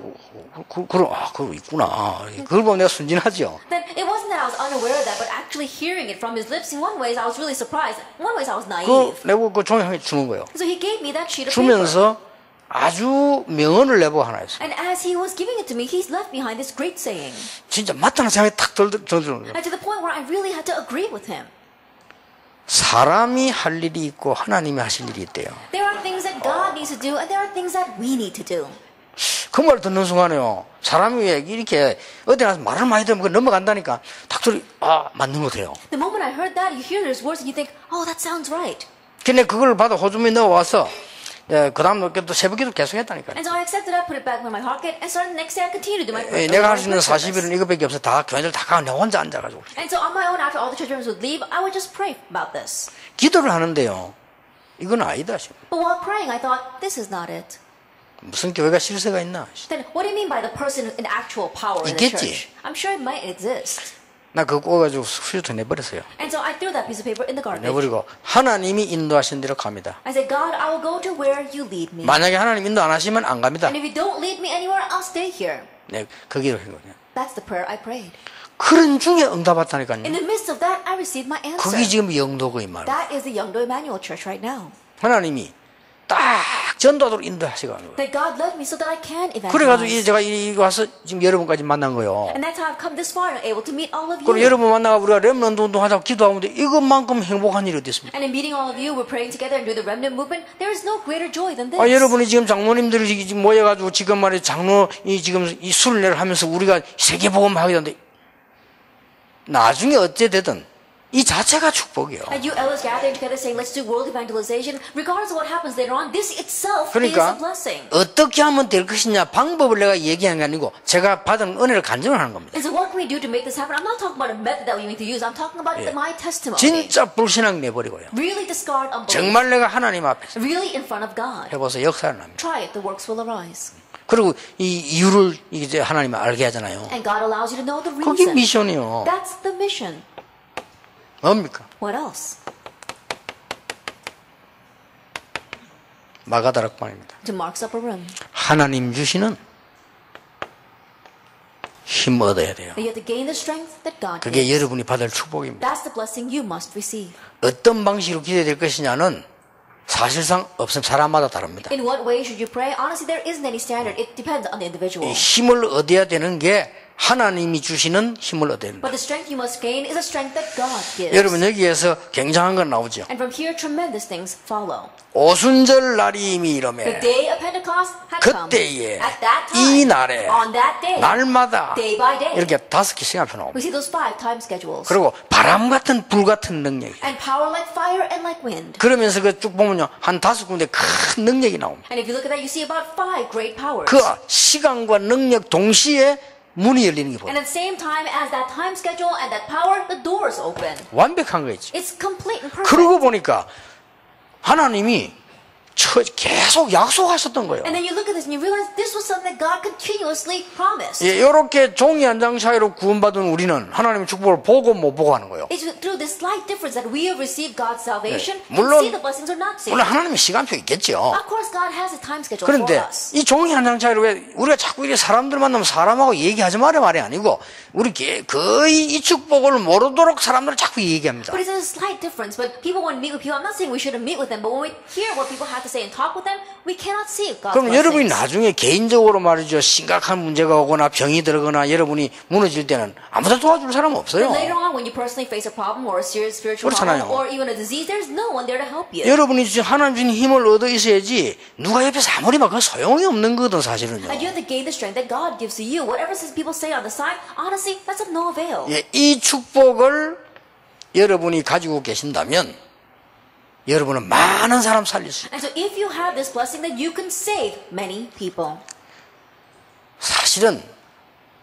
S1: 그거 있구나. 그걸 보면 내가 순진하죠.
S2: Then it wasn't that I was unaware of that, but actually hearing it from his lips, in one way I was really surprised. In one way I was
S1: 그,
S2: naive.
S1: 내고 그 종이에 주는 거예요.
S2: So he gave me that sheet of paper.
S1: 주면서 아주 명언을 내고 하나 했어요.
S2: And as he was giving it to me, he's left behind this great saying.
S1: 진짜 맞다는 생각이 탁 들더라고요.
S2: And to the point where I really had to agree with him.
S1: 사람이 할 일이 있고 하나님이 하실 일이 있대요.
S2: There are things that God needs to do, and there are things that we need to do.
S1: 그 말 듣는 순간에요. 사람이 이렇게 어디 가서 말을 많이 들으면 넘어간다니까 탁 들이 맞는 것 같아요.
S2: The moment I heard that, you hear those words and you think, oh, that sounds right.
S1: 근데 그걸 받아 호주머니에 넣어와서 그 다음 또 새벽기도 계속 했다니까요.
S2: And so I accepted that, put it back in my pocket, and started the next day I continued to do my
S1: 내가 할 수 있는 40일은 이것밖에 없어. 다 교회들 다 가고 내 혼자 앉아가지고
S2: And so on my own, after all the church members would leave, I would just pray about this.
S1: 기도를 하는데요. 이건 아니다.
S2: But while praying, I thought, this is not it.
S1: 무슨 교회가 실세가 있나?
S2: Then what do you mean by the person in actual power in the
S1: 있겠지.
S2: church? I'm sure it might exist.
S1: 나 그거 꼬가지고 수저통에 내버렸어요.
S2: And so I threw that piece of paper in the garbage.
S1: 내버리고 하나님이 인도하신 대로 갑니다.
S2: I said, God, I will go to where you lead me.
S1: 만약에 하나님 인도 안 하시면 안 갑니다.
S2: And if you don't lead me anywhere, I'll stay here.
S1: 네, 거기로 한 거예요.
S2: That's the prayer I prayed.
S1: 그런 중에 응답 받다니까요.
S2: In the midst of that, I received my answer.
S1: 그게 지금 영도의 말.
S2: That is the Youngdo Emmanuel Church right now.
S1: 하나님이 딱 전도하도록 인도하시고 하는 거예요.
S2: That God led me so that I can
S1: 그래가지고
S2: evangelize.
S1: 제가 이 와서 지금 여러분까지 만난 거예요.
S2: And that's how I've come this far and able to meet all of
S1: 그리고
S2: you.
S1: 여러분 만나가 우리가 렘넌트 운동하자고 기도하는데 이것만큼 행복한 일이 어디 있습니까?
S2: And in meeting all of you, we're praying together and doing the remnant movement. There is no greater joy than this.
S1: 여러분이 지금 장로님들이 지금 모여가지고 지금 말이야 장로 지금 이 순례를 하면서 우리가 세계복음 하게 되는데 나중에 어째 되든 이 자체가 축복이에요.
S2: And you elders gathering together saying, let's do world evangelization. Regardless of what happens later on, this itself is
S1: 그러니까
S2: a blessing.
S1: 어떻게 하면 될 것이냐 방법을 내가 얘기하는 게 아니고 제가 받은 은혜를 간증을 하는 겁니다.
S2: And so what can we do to make this happen? I'm not talking about a method that we need to use. I'm talking about my testimony.
S1: 진짜 불신앙 내버리고요.
S2: Really discard unbelief.
S1: 정말 내가 하나님 앞에서
S2: Really in front of God.
S1: 해봐서 역사를 납니다.
S2: Try it. The works will arise.
S1: 그리고 이 이유를 이제 하나님 알게 하잖아요.
S2: And God allows you to know the
S1: 그게
S2: reason.
S1: 미션이요.
S2: That's the mission.
S1: 뭡니까?
S2: What else?
S1: 마가다락방입니다.
S2: To Mark's upper room.
S1: 하나님 주시는 힘 얻어야 돼요.
S2: That you have to gain the strength that God
S1: 그게
S2: gives.
S1: 여러분이 받을 축복입니다.
S2: That's the blessing you must receive.
S1: 어떤 방식으로 기도될 것이냐는 사실상 없으면 사람마다 다릅니다.
S2: In what way should you pray? Honestly, there isn't any standard. It depends on the individual.
S1: 이 힘을 얻어야 되는 게 하나님이 주시는 힘을 얻어야 된다.
S2: But the strength you must gain is a strength that God gives.
S1: 여러분 여기에서 굉장한 건 나오죠.
S2: And from here, tremendous things follow.
S1: 오순절 날이 이미
S2: The
S1: 이러매
S2: day of Pentecost had come.
S1: 그때에
S2: At that
S1: 이
S2: time,
S1: 날에
S2: on that day,
S1: 날마다
S2: day by day,
S1: 이렇게 5개 시간표 나옵니다.
S2: we see those 5 time schedules.
S1: 그리고 바람 같은 불 같은 능력이.
S2: And power like fire and like wind.
S1: 그러면서 그 쭉 보면요 한 5군데 큰 능력이 나옵니다.
S2: And if you look at that, you see about 5 great powers.
S1: 그 시간과 능력 동시에 문이 열리는 게
S2: And
S1: 보여요.
S2: at the same time as that time schedule and that power, the doors open.
S1: 완벽한 거있죠.
S2: It's complete and perfect.
S1: 그러고 보니까 하나님이 계속 약속하셨던 거예요.
S2: And then you look at this and you realize this was something that God continuously promised.
S1: 이렇게 종이 한 장 차이로 구원받은 우리는 하나님의 축복을 보고 못 보고 하는 거예요.
S2: It's through this slight difference that we have received God's salvation and
S1: 물론-
S2: see the blessings or not see.
S1: 물론 하나님의 시간표 있겠죠.
S2: Of course, God has a time schedule for
S1: 그런데
S2: us.
S1: 이 종이 한 장 차이로 왜 우리가 자꾸 이렇게 사람들 만나면 사람하고 얘기하지 말이 말이 아니고 우리 거의 이 축복을 모르도록 사람들을 자꾸 얘기합니다.
S2: But it's a slight difference. But people, when we meet with people, I'm not saying we shouldn't meet with them, but when we hear what people have to say and talk with them, we cannot see God's
S1: 그럼 여러분이
S2: blessings.
S1: 나중에 개인적으로 말이죠 심각한 문제가 오거나 병이 들거나 여러분이 무너질 때는 아무도 도와줄 사람 없어요.
S2: But later on, when you personally face a problem or a serious spiritual
S1: 그렇잖아요.
S2: problem or even a disease, there's no one there to help you.
S1: 여러분이 지금 하나님 주신 힘을 얻어 있어야지 누가 옆에서 아무리 막 그 소용이 없는 거거든 사실은요.
S2: And you have to gain the strength that God gives to you. Whatever people say on the side, honestly, that's of no avail.
S1: 이 축복을 여러분이 가지고 계신다면 여러분은 많은 사람 살릴 수 있어요.
S2: And so if you have this blessing, then you can save many people.
S1: 사실은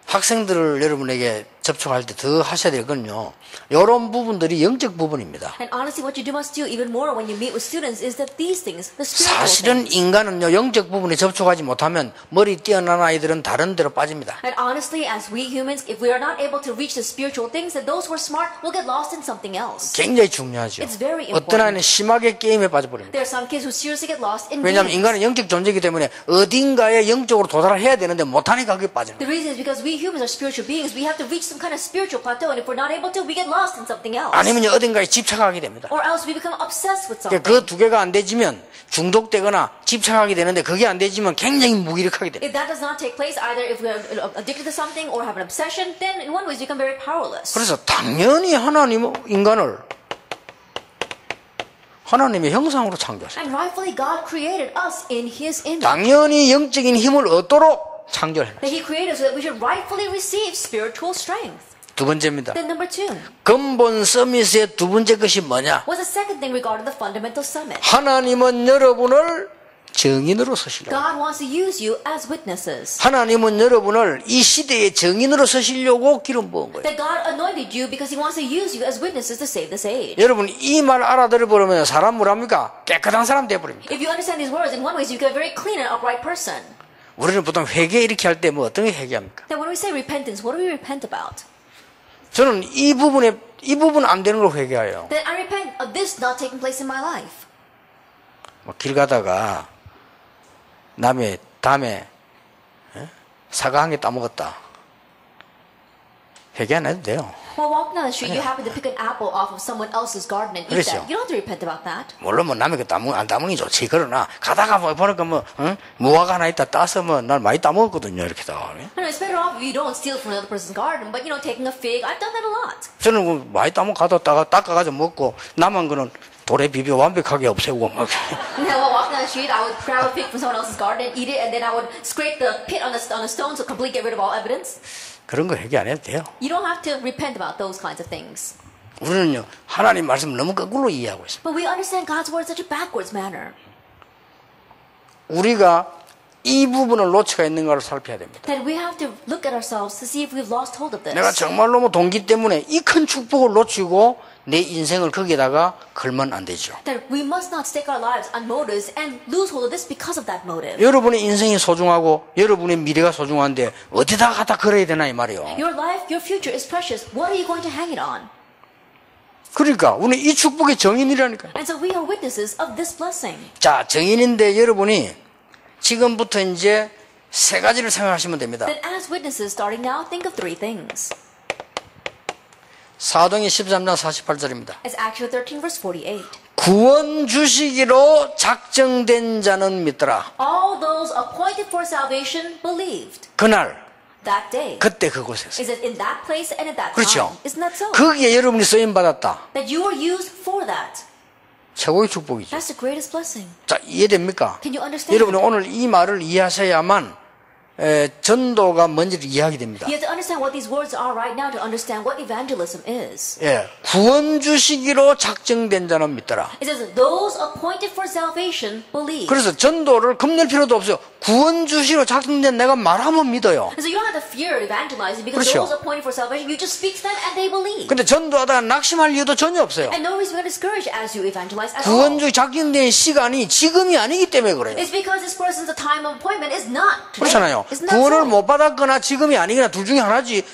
S1: 학생들을 여러분에게 접촉할 때 더 하셔야 되거든요. 이런 부분들이 영적 부분입니다.
S2: And honestly, what you do must do even more when you meet with students is that these things, the spiritual
S1: 사실은
S2: things.
S1: 인간은요, 영적 부분에 접촉하지 못하면 머리 뛰어난 아이들은 다른 데로 빠집니다.
S2: And honestly, as we humans, if we are not able to reach the spiritual things, then those who are smart will get lost in something else.
S1: 굉장히 중요하죠.
S2: It's very
S1: 어떤
S2: important.
S1: 아이는 심하게 게임에 빠져버립니다.
S2: There are some kids who seriously get lost in
S1: 왜냐하면
S2: games.
S1: 인간은 영적 존재이기 때문에 어딘가에 영적으로 도달을 해야 되는데 못하니까 그게 빠지는
S2: The
S1: 거예요.
S2: reason is because we humans are spiritual beings. We have to reach some kind of spiritual plateau, and if we're not able to, we get lost in something else.
S1: 아니면 어딘가에 집착하게 됩니다.
S2: Or else we become obsessed with something.
S1: 그 두 개가 안 되지면 중독되거나 집착하게 되는데 그게 안 되지면 굉장히 무기력하게 됩니다.
S2: If that does not take place, either if we're addicted to something or have an obsession, then in one way we become very powerless.
S1: 그래서 당연히 하나님 인간을 하나님의 형상으로 창조하셨어요.
S2: And rightfully God created us in His image.
S1: 당연히 영적인 힘을 얻도록 창조했어요.
S2: That He created us so that we should rightfully receive spiritual strength.
S1: 두 번째입니다.
S2: Then number two,
S1: 근본 서밋의 두 번째 것이 뭐냐?
S2: what's the second thing regarding the fundamental summit?
S1: 하나님은 여러분을 증인으로 서시려고.
S2: God wants to use you as witnesses.
S1: 하나님은 여러분을 이 시대의 증인으로 서시려고 기름 부은 거예요.
S2: That God anointed you because He wants to use you as witnesses to save this age.
S1: 여러분 이 말 알아들어버리면 사람 뭐랍니까? 깨끗한 사람 돼버립니다.
S2: If you understand these words, in one way you become a very clean and upright person.
S1: 우리는 보통 회개 이렇게 할 때 뭐 어떤 게 회개합니까?
S2: Then when we say repentance, what do we repent about?
S1: 저는 이 부분 안 되는 걸 회개해요.
S2: Then I repent of this not taking place in my life.
S1: 길 가다가 남의 담에 사과 한 개 따먹었다. 회개 안 해도 돼요.
S2: While walking down the street, you happen to pick an apple off of someone else's garden and eat
S1: 그렇죠.
S2: that. You don't have to repent about that.
S1: 물론 뭐 남의 거 안 따먹는 게 좋지. 그러나 가다가 보니까 무화과 하나 있다 따서 날 많이 따먹었거든요. 이렇게 다.
S2: I know it's better off if you don't steal from another person's garden, but taking a fig, I've done that a lot.
S1: 저는 많이 따먹다가 닦아가지고 먹고 남은 거는 돌에 비벼 완벽하게 없애고 막.
S2: And then while walking down the street, I would grab a fig from someone else's garden and eat it, and then I would scrape the pit on a stone to completely get rid of all evidence.
S1: 그런 거 회개 안 해도 돼요.
S2: You don't have to repent about those kinds of things.
S1: 우리는요 하나님 말씀을 너무 거꾸로 이해하고 있습니다.
S2: But we understand God's word in such a backwards manner.
S1: 우리가 이 부분을 놓치가 있는가를 살펴야 됩니다.
S2: That we have to look at ourselves to see if we've lost hold of this.
S1: 내가 정말로 동기 때문에 이 큰 축복을 놓치고 내 인생을 거기에다가 걸면 안 되죠.
S2: That we must not stake our lives on motives and lose hold of this because of that motive.
S1: 여러분의 인생이 소중하고 여러분의 미래가 소중한데 어디다 갖다 걸어야 되나 이 말이에요.
S2: Your life, your future is precious. What are you going to hang it on?
S1: 그러니까 우리 이 축복의 정인이라니까요.
S2: And so we are witnesses of this blessing.
S1: 자, 정인인데 여러분이 지금부터 이제 세 가지를 생각하시면 됩니다.
S2: Then as witnesses, starting now, think of three things.
S1: 사도행전 13장 48절입니다.
S2: It's Acts 13 verse 48.
S1: 구원 주시기로 작정된 자는 믿더라.
S2: All those appointed for salvation believed.
S1: 그날,
S2: That day.
S1: 그때 그곳에서.
S2: Is it in that place and at that
S1: 그렇죠.
S2: time? Isn't that so?
S1: 거기에 여러분이 쓰임 받았다.
S2: That you were used for that.
S1: 최고의 축복이죠.
S2: That's the greatest blessing.
S1: 자, 이해됩니까?
S2: Can you understand?
S1: 여러분이 오늘 이 말을 이해하셔야만 전도가 뭔지를 이해하게 됩니다.
S2: You have to understand what these words are right now to understand what evangelism is.
S1: 예, 구원 주시기로 작정된 자는 믿더라.
S2: It says, those appointed for salvation believe.
S1: 그래서 전도를 겁낼 필요도 없어요. 구원 주시기로 작정된 내가 말하면 믿어요.
S2: And so you don't have to fear evangelizing because
S1: 그렇죠.
S2: those appointed for salvation, you just speak to them and they believe.
S1: 근데 전도하다가 낙심할 이유도 전혀 없어요.
S2: And no reason to discourage as you evangelize at
S1: 구원
S2: all.
S1: 주기 작정된 시간이 지금이 아니기 때문에 그래요.
S2: It's because this person's time of appointment is not today.
S1: 그렇잖아요.
S2: Isn't that
S1: 구원을
S2: so?
S1: 못 받았거나 지금이 아니거나 둘 중에 하나지.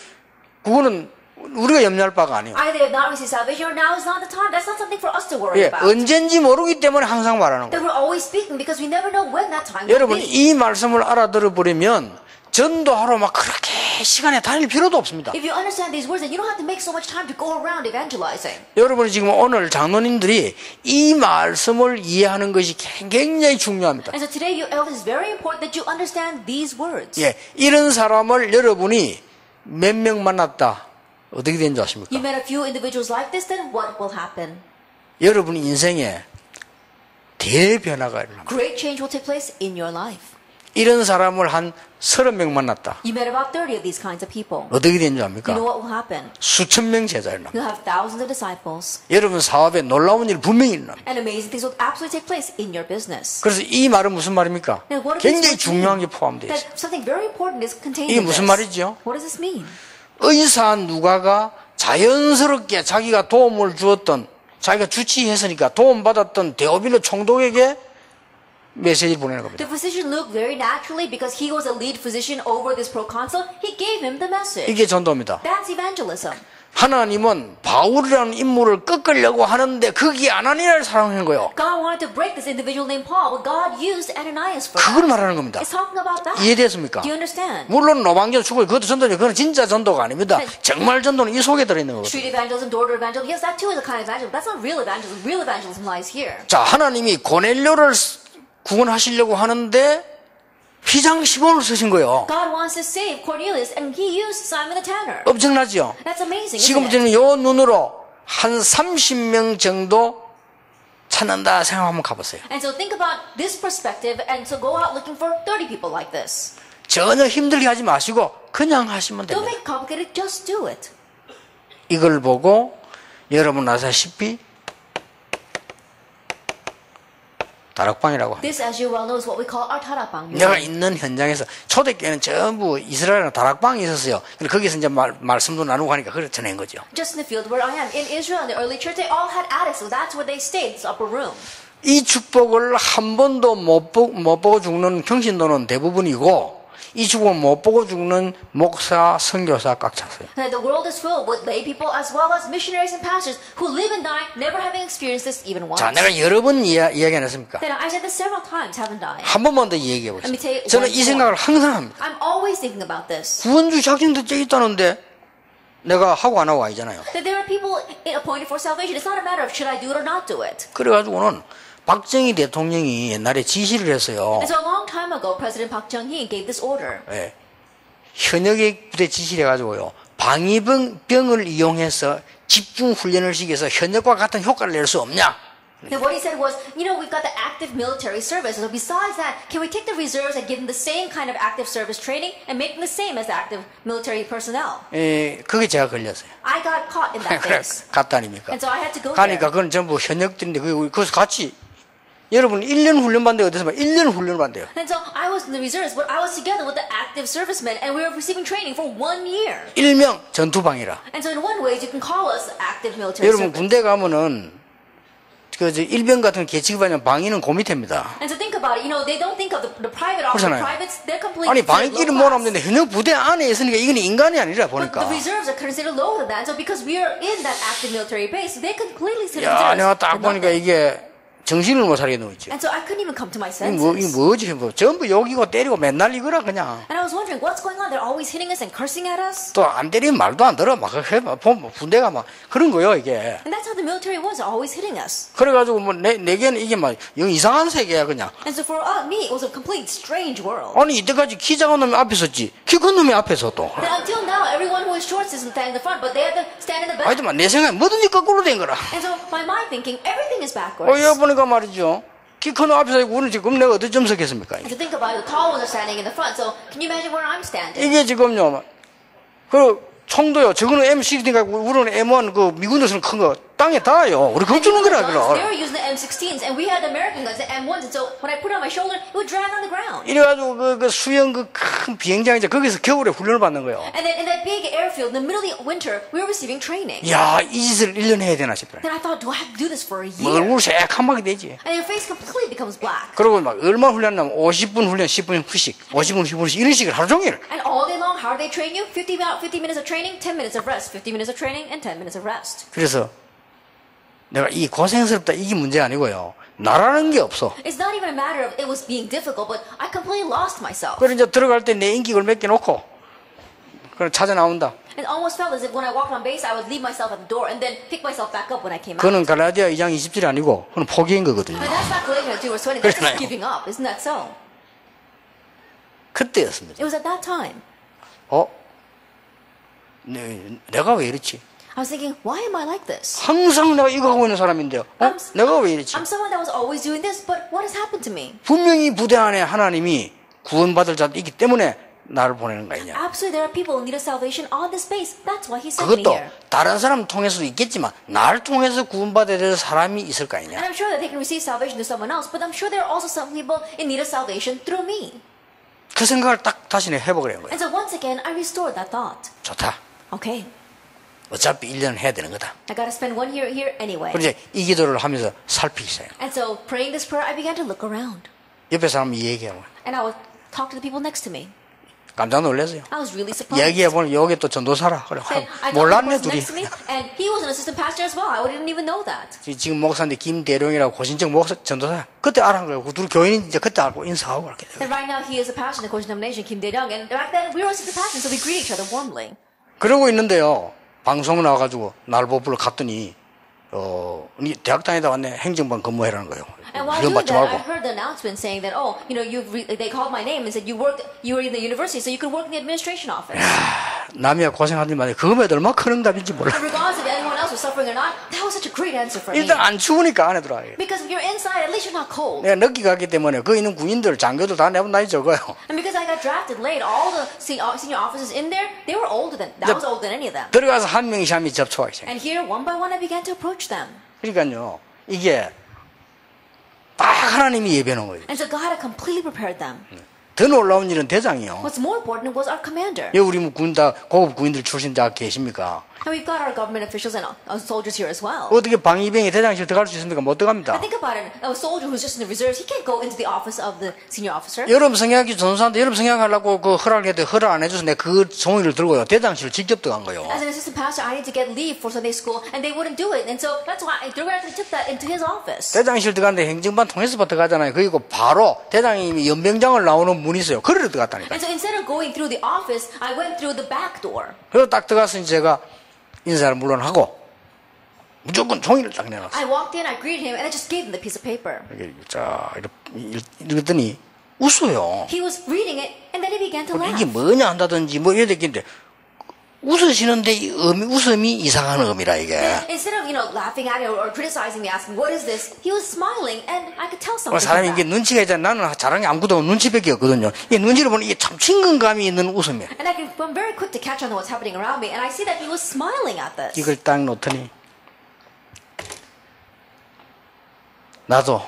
S1: 그거는 우리가 염려할 바가 아니에요.
S2: Either they have not received salvation or now is not the time. That's not something for us to worry
S1: 예,
S2: about.
S1: 언젠지 모르기 때문에 항상 말하는
S2: That
S1: 거예요.
S2: we're always speaking because we never know when that time will
S1: 여러분
S2: be.
S1: 이 말씀을 알아들어 버리면 전도하러 막 그렇게 시간에 다닐 필요도 없습니다.
S2: If you understand these words, then you don't have to make so much time to go around evangelizing.
S1: 여러분이 지금 오늘 장로님들이 이 말씀을 이해하는 것이 굉장히 중요합니다.
S2: And so today, you elders, it's very important that you understand these words.
S1: 예, 이런 사람을 여러분이 몇 명 만났다. 어떻게 되는 줄 아십니까?
S2: You met a few individuals like this, then what will happen?
S1: 여러분 인생에 대변화가 일어납니다.
S2: Great change will take place in your life.
S1: 이런 사람을 한 30명 만났다.
S2: You met about 30 of these kinds of people.
S1: 어떻게 된 줄
S2: You
S1: 압니까?
S2: know what will happen?
S1: 수천 명 제자를 낳.
S2: You'll have thousands of disciples.
S1: 여러분 사업에 놀라운 일 분명히 일어납니다.
S2: And amazing things will absolutely take place in your business.
S1: 그래서 이 말은 무슨 말입니까?
S2: Now, what do these
S1: 굉장히
S2: words
S1: 중요한 게
S2: mean?
S1: 포함되어 있어요.
S2: That something very important is contained
S1: 이게
S2: in
S1: 무슨
S2: this.
S1: 말이죠?
S2: What does this mean?
S1: 의사 누가가 자연스럽게 자기가 도움을 주었던, 자기가 주치했으니까 도움받았던 데오빌로 총독에게 메시지를 보내는 겁니다.
S2: The physician Luke very naturally, because he was a lead physician over this proconsul, he gave him the message.
S1: 이게 전도입니다.
S2: That's evangelism.
S1: 하나님은 바울이라는 인물을 꺾으려고 하는데 거기 아나니아를 사용한 거예요.
S2: God wanted to break this individual named Paul, but God used Ananias for
S1: 그걸
S2: that.
S1: 말하는 겁니다.
S2: It's talking about that.
S1: 이해됐습니까?
S2: Do you understand?
S1: 물론 노방전 죽고 그것도 전도죠. 그건 진짜 전도가 아닙니다. 정말 전도는 이 속에 들어있는 거거든요.
S2: Street evangelism, door to evangelism, yes, that too is a kind of evangelism. That's not real evangelism. Real evangelism lies here.
S1: 자, 하나님이 고넬료를 구원하시려고 하는데 휘장 시몬을 쓰신 거예요.
S2: God wants to save Cornelius, and he used Simon the Tanner.
S1: 엄청나죠?
S2: That's amazing, isn't it?
S1: 지금부터는 요 눈으로 한 30명 정도 찾는다 생각 한번 가보세요.
S2: And so think about this perspective, and so go out looking for 30 people like this.
S1: 전혀 힘들게 하지 마시고 그냥 하시면
S2: Don't
S1: 됩니다.
S2: make it complicated, just do it.
S1: 이걸 보고 여러분 아시다시피 다락방이라고 합니다.
S2: This, as you well know, is what we call our tarakbang.
S1: 내가 있는 현장에서 초대교회는 전부 이스라엘은 다락방이 있었어요. 그래서 거기서 이제 말씀도 나누고 하니까 그걸 전한 거죠.
S2: Just in the field where I am, in Israel, in the early church, they all had attics, so that's where they stayed, this upper room.
S1: 이 축복을 한 번도 못 보고 죽는 평신도는 대부분이고 이 축복을 못 보고 죽는 목사, 선교사 꽉 찼어요.
S2: And the world is filled with lay people as well as missionaries and pastors who live and die, never having experienced this even once.
S1: 자, 내가 여러 번 이야기 안 했습니까?
S2: Then I said this several times, haven't I?
S1: 한 번만 더 얘기해
S2: Let me tell
S1: 보세요.
S2: you
S1: 저는
S2: one
S1: 이
S2: more.
S1: 생각을 항상 합니다.
S2: I'm always thinking about this.
S1: 구원주 작정도 째 있다는데 내가 하고 안 하고 아니잖아요.
S2: That there are people appointed for salvation. It's not a matter of should I do it or not do it.
S1: 그래가지고는 박정희 대통령이 옛날에 지시를 했어요.
S2: And so a long time ago, President Park Chung-hee gave this order.
S1: 예. 현역의 부대 지시를 해가지고요. 방위병을 이용해서 집중 훈련을 시켜서 현역과 같은 효과를 낼 수 없냐?
S2: And what he said was, you know, we've got the active military service. So besides that, can we take the reserves and give them the same kind of active service training and make them the same as the active military personnel?
S1: 예, 그게 제가 걸렸어요.
S2: I got caught in that
S1: 그래,
S2: phase.
S1: 갔다 아닙니까?
S2: And so I had to go
S1: 가니까
S2: there.
S1: 그건 전부 현역들인데 거기서 같이 여러분 1년 훈련 받는데 어디서 봐? 1년 훈련 받대요.
S2: And so I was in the reserves, but I was together with the active servicemen, and we were receiving training for 1 year.
S1: 일명 전투방이라.
S2: And so in one way, you can call us active military
S1: 여러분
S2: service.
S1: 군대 가면은 일병 같은 계치기반이면 방위는 그 밑입니다.
S2: And so think about it. You know, they don't think of the private officer.
S1: 그렇잖아요.
S2: Privates, they're completely
S1: 아니
S2: considered
S1: 방위끼리
S2: low
S1: 못
S2: class.
S1: 하면 되는데 현역 부대 안에 있으니까 이건 인간이 아니라
S2: But
S1: 보니까.
S2: the reserves are considered lower than that. So because we are in that active military base, they completely consider
S1: 야,
S2: us
S1: 내가 딱
S2: for
S1: 보니까
S2: nothing.
S1: 이게 정신을 못 차리게 누워있지.
S2: And so I couldn't even come to my
S1: 이게
S2: senses.
S1: 뭐지? 뭐 전부 욕이고 때리고 맨날 이거라 그냥.
S2: And I was wondering, what's going on? They're always hitting us and cursing at us.
S1: 또 안 때리면 말도 안 들어. 막 해봐. 보면 군대가 막 그런 거요 이게.
S2: And that's how the military was, always hitting us.
S1: 그래가지고 뭐 내게는 이게 막 영 이상한 세계야 그냥.
S2: And so for me, it was a complete strange world.
S1: 아니 이때까지 키 작은 놈이 앞에 섰지. 키 큰 놈이 앞에 섰또.
S2: And until now, everyone who is short doesn't stand in the front, but they have to stand in the back.
S1: 하여튼 내 생각에 뭐든지 거꾸로 된 거라.
S2: And so by my thinking, everything is backwards.
S1: 여기 보니까 말이죠. 키 큰 놈 앞에 서고 우리는 지금 내가 어디 좀 서겠습니까?
S2: And to think about it, the tall ones are standing in the front. So can you imagine where I'm standing?
S1: 이게 지금요. 그 총도요. 저거는 M16인가 우리는 M1 그 미군에서는 큰 거 땅에 닿아요. 우리 겁주는 거라
S2: They
S1: 그럼.
S2: were using the M16s, and we had the American guns, the M1s. And so when I put it on my shoulder, it would drag on the ground.
S1: 이래가지고 그 수영 그 큰 비행장이죠. 거기서 겨울에 훈련을 받는 거예요.
S2: And then in that big airfield, in the middle of the winter, we were receiving training.
S1: 야, 이 짓을 1년 해야 되나 싶더라.
S2: Then I thought, do I have to do this for a
S1: 뭐
S2: year?
S1: 얼굴 새카맣게 되지.
S2: And your face completely becomes black.
S1: 그리고 막 얼마 훈련하면 50분 훈련, 10분 휴식, 50분 휴식 이런 식을 하루 종일.
S2: And all day long, how do they train you? 50 minutes of training, 10 minutes of rest. 50 minutes of training, and 10 minutes of rest.
S1: 그래서 내가 이 고생스럽다 이게 문제 아니고요. 나라는 게 없어.
S2: It's not even a matter of it was being difficult, but I completely lost myself.
S1: 그래 이제 들어갈 때 내 인기를 몇 개 놓고 그래 찾아 나온다.
S2: It almost felt as if when I walked on base, I would leave myself at the door and then pick myself back up when I came out.
S1: 그거는 갈라디아 2장 20절이 아니고 그건 포기인 거거든요.
S2: But that's not Galatians 2 verse 20. That's
S1: 그러잖아요.
S2: just giving up. Isn't that so?
S1: 그때였습니다.
S2: It was at that time.
S1: 내가 왜 이렇지?
S2: I was thinking, why am I like this?
S1: 항상 내가 이거 하고 있는 사람인데요. 내가 왜 이렇지?
S2: I'm someone that was always doing this, but what has happened to me?
S1: 분명히 부대 안에 하나님이 구원받을 자도 있기 때문에 나를 보내는 거 아니냐.
S2: Absolutely, there are people who need a salvation on this base. That's why he sent me
S1: 그것도
S2: here.
S1: 다른 사람 통해서도 있겠지만 나를 통해서 구원받아야 될 사람이 있을 거 아니냐.
S2: And I'm sure that they can receive salvation through someone else, but I'm sure there are also some people in need of salvation through me.
S1: 그 생각을 딱 다시 회복을 한 거예요.
S2: And so once again, I restored that thought.
S1: 좋다.
S2: Okay,
S1: 어차피 1년 해야 되는 거다.
S2: I got to spend 1 year here anyway.
S1: 그리고 이제 이 기도를 하면서 살피기 시작해요.
S2: And so praying this prayer, I began to look around.
S1: 옆에 사람이 얘기하고
S2: And I would talk to the people next to me.
S1: 깜짝 놀랐어요.
S2: I was really surprised.
S1: 얘기해보면 여기 또 전도사라. 그래.
S2: And I talked to the
S1: 몰랐네
S2: person
S1: 둘이.
S2: next to me, and he was an assistant pastor as well. I didn't even know that.
S1: 지금 목사인데 김대룡이라고 고신적 목사 전도사. 그때 알은 거예요. 그 둘이 교인인지 이제 그때 알고 인사하고 그렇게 돼요.
S2: And right now he is a pastor in the Korean denomination, Kim Dae-young. And back then we were assistant pastors, so we greet each other warmly.
S1: 그러고 있는데요. 방송 나와가지고 날 보러 갔더니 니 대학 다니다 왔네. 행정반 근무해라는 거예요.
S2: And while
S1: 이런
S2: doing
S1: 받지
S2: that, I
S1: 말고.
S2: heard the announcement saying that, oh, you know, they called my name and said you were in the university, so you could work in the administration office.
S1: 남이야 고생하지 마세요. 그거면 얼마나 큰 응답인지 몰라.
S2: Regardless if anyone else was suffering or not, that was such a great answer for me.
S1: 일단 안 추우니까 안에 들어와요.
S2: Because if you're inside, at least you're not cold.
S1: 내가 늦게 갔기 때문에 거기 있는 군인들, 장교들 다 내보다 나이 적어요.
S2: And because I got drafted late, all the senior officers in there, they were older than, I was older than any of them.
S1: 들어가서 한 명씩 한 명씩 접촉하기 시작해요.
S2: And here, one by one, I began to approach them.
S1: 그러니까요, 이게 딱 하나님이 예배해 놓은 거예요.
S2: And so God had completely prepared them.
S1: 더 놀라운 일은 대장이요.
S2: What's more important was our commander.
S1: 여기 우리 군 다 고급 군인들 출신 다 계십니까?
S2: And we've got our government officials and soldiers here as well.
S1: 어떻게 방위병이 대장실 들어갈 수 있습니까? 못
S2: But
S1: 들어갑니다.
S2: think about it. A soldier who's just in the reserves, he can't go into the office of the senior officer.
S1: 여러분 성향이 전사인데 여러분 성향하려고 그 허락했는데 허락 안 해줘서 내가 그 종이를 들고요. 대장실 직접 들어간 거예요.
S2: As an assistant pastor, I need to get leave for Sunday school, and they wouldn't do it. And so that's why I directly took that into his office.
S1: 대장실 들어갔는데 행정반 통해서부터 들어가잖아요. 그리고 바로 대장님이 연병장을 나오는 문이 있어요. 그리로 들어갔다니까.
S2: And so instead of going through the office, I went through the back door.
S1: 그래서 딱 들어가서 제가 인사를 물론 하고 무조건 종이를 딱 내놨어요.
S2: I walked in, I greeted him, and I just gave him the piece of paper.
S1: 자, 이랬더니 웃어요.
S2: He was reading it, and then he began to
S1: 이게
S2: laugh.
S1: 뭐냐 한다든지 뭐 이래 됐긴데 웃으시는데 이 웃음이 이상한 음이라 이게.
S2: Instead of laughing at it or criticizing me, asking what is this, he was smiling, and I could tell something.
S1: 사람이
S2: from
S1: 이게
S2: that.
S1: 눈치가 있잖아. 나는 자랑이 아무것도 없는 눈치밖에 없거든요. 이 눈치를 보면 이게 참 친근감이 있는 웃음이에요.
S2: And I'm very quick to catch on to what's happening around me, and I see that he was smiling at this.
S1: 이걸 딱 놓더니 나도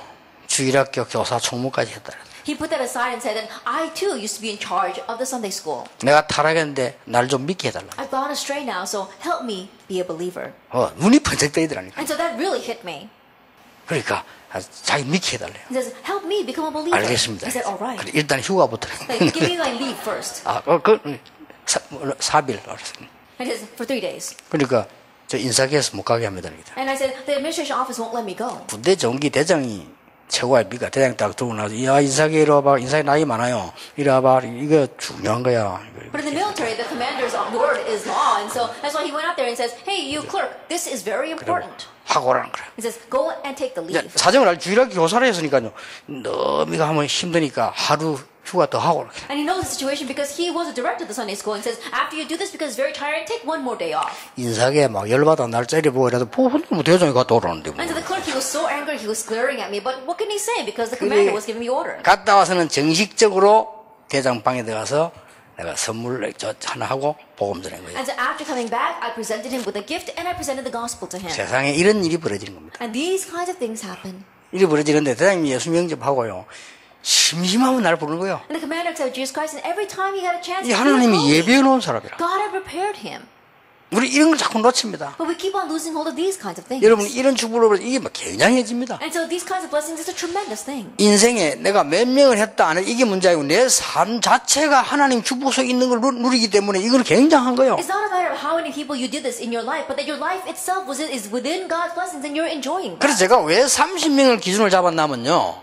S1: 주일학교 교사 총무까지 했다.
S2: He put that aside and said that I too used to be in charge of the Sunday school.
S1: 내가 타락했는데 날 좀 믿게 해달라.
S2: I've gone astray now, so help me be a believer.
S1: 눈이 번쩍 뜨이더라니까.
S2: And so that really hit me.
S1: 그러니까 자기 믿게 해달래요.
S2: He says, help me become a believer.
S1: 알겠습니다.
S2: I said, all right.
S1: 그래, 일단 휴가부터.
S2: Like, give me my leave first.
S1: 4일 알았어요.
S2: And he says, for 3 days.
S1: 그러니까 저 인사계에서 못 가게 합니다.
S2: And I said, the administration office won't let me go.
S1: 군대 정기 대장이 최고 아닙니까? 대장이 딱 들고 나서 야 인사계 이리 와봐. 인사계 나이 많아요. 이리 와봐. 이거 중요한 거야.
S2: But in the military, the commander's word is law. And so that's why he went out there and says, hey, you clerk, this is very important.
S1: 하고 오라는 거야.
S2: He says, go and take the leave.
S1: 사정을 알 주일학교 교사를 했으니까요. 너미가 하면 힘드니까 하루 휴가 더 하고 이렇게.
S2: And he knows the situation because he was a director of the Sunday school and says, after you do this because it's very tiring, take 1 more day off.
S1: 인사계 막 열받아 날 째려보고 이래도 뭐 대장이 갔다 오라는데 뭐.
S2: And so the clerk, he was so angry, he was glaring at me. But what can he say? Because the commander was giving me order.
S1: 갔다 와서는 정식적으로 대장방에 들어가서 내가 선물 하나 하고 복음 전한 거예요.
S2: And so after coming back, I presented him with a gift and I presented the gospel to him.
S1: 세상에 이런 일이 벌어지는 겁니다.
S2: And these kinds of things happen.
S1: 일이 벌어지는데 대장님이 예수 영접하고요. 심심하면 날 부르는 거예요.
S2: And the commander accepted Jesus Christ, and every time he got a chance,
S1: 이
S2: he would
S1: 하나님이
S2: call me.
S1: 예배해 놓은 사람이라.
S2: God had prepared him.
S1: 우리 이런 걸 자꾸 놓칩니다.
S2: But we keep on losing hold of these kinds of things.
S1: 여러분 이런 축복을 받으면 이게 막 굉장해집니다.
S2: And so these kinds of blessings is a tremendous thing.
S1: 인생에 내가 몇 명을 했다 안 해 이게 문제 아니고 내 삶 자체가 하나님 축복 속에 있는 걸 누리기 때문에 이건 굉장한 거예요.
S2: It's not a matter of how many people you did this in your life, but that your life itself is within God's blessings and you're enjoying
S1: 그래서
S2: that.
S1: 제가 왜 30명을 기준을 잡았냐면요.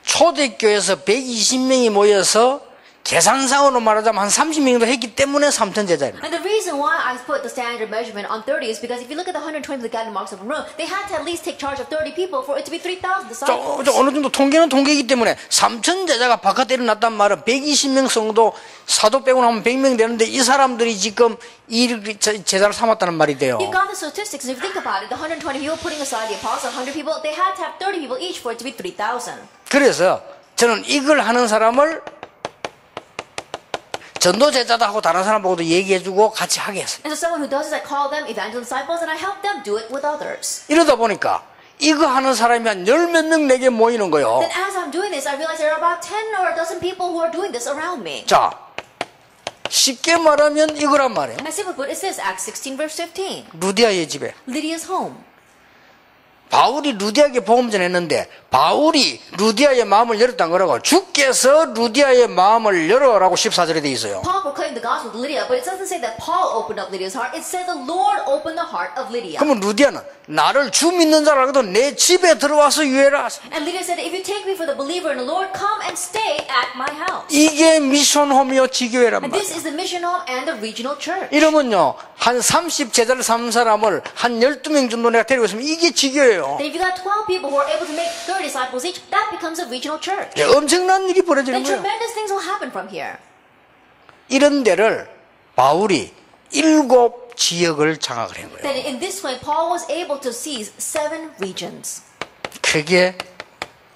S1: 초대교회에서 120명이 모여서 계산상으로 말하자면 한 30명도 했기 때문에 3천 제자입니다.
S2: And the reason why I put the standard measurement on 30 is because if you look at the 120 that got in Mark's open room, they had to at least take charge of 30 people for it to be 3,000 disciples.
S1: 어느 정도 통계는 통계이기 때문에 3천 제자가 바깥에 일어났단 말은 120명 정도 사도 빼고 나면 100명 되는데 이 사람들이 지금 이 제자를 삼았다는 말이 돼요.
S2: You've got the statistics, and if you think about it, the 120 people putting aside the apostles, 100 people, they had to have 30 people each for it to be 3,000.
S1: 그래서 저는 이걸 하는 사람을 전도제자다 하고 다른 사람 보고도 얘기해주고 같이 하게 했어요.
S2: And so someone who does this, I call them evangelist disciples and I help them do it with others.
S1: 이러다 보니까 이거 하는 사람이 한 10몇 명 내게 모이는 거예요.
S2: Then as I'm doing this, I realize there are about 10 or a dozen people who are doing this around me.
S1: 자, 쉽게 말하면 이거란 말이에요.
S2: And simply put, it says Acts 16 verse 15.
S1: 루디아의 집에
S2: Lydia's home.
S1: 바울이 루디아에게 복음 전했는데 바울이 루디아의 마음을 열었다는 거라고 주께서 루디아의 마음을 열어라고 14절에 돼 있어요.
S2: Paul proclaimed the gospel to Lydia, but it doesn't say that Paul opened up Lydia's heart. It says the Lord opened the heart of Lydia.
S1: 그러면 루디아는 나를 주 믿는 자라 해도 내 집에 들어와서 유해라.
S2: And Lydia said, if you take me for the believer in the Lord, come and stay at my house.
S1: 이게 미션홈이요 지교회란
S2: And
S1: 말이에요.
S2: this is the mission home and the regional church.
S1: 이러면요 한 30제자를 삼은 사람을 한 12명 정도 내가 데리고 있으면 이게 지교회예요.
S2: Then if you got 12 people who are able to make 30 disciples each, that becomes a regional church.
S1: 네, 엄청난 일이 벌어지는
S2: Then
S1: 거예요.
S2: tremendous things will happen from here.
S1: 이런 데를 바울이 7 지역을 장악을 한 거예요.
S2: Then in this way, Paul was able to seize 7 regions.
S1: 그게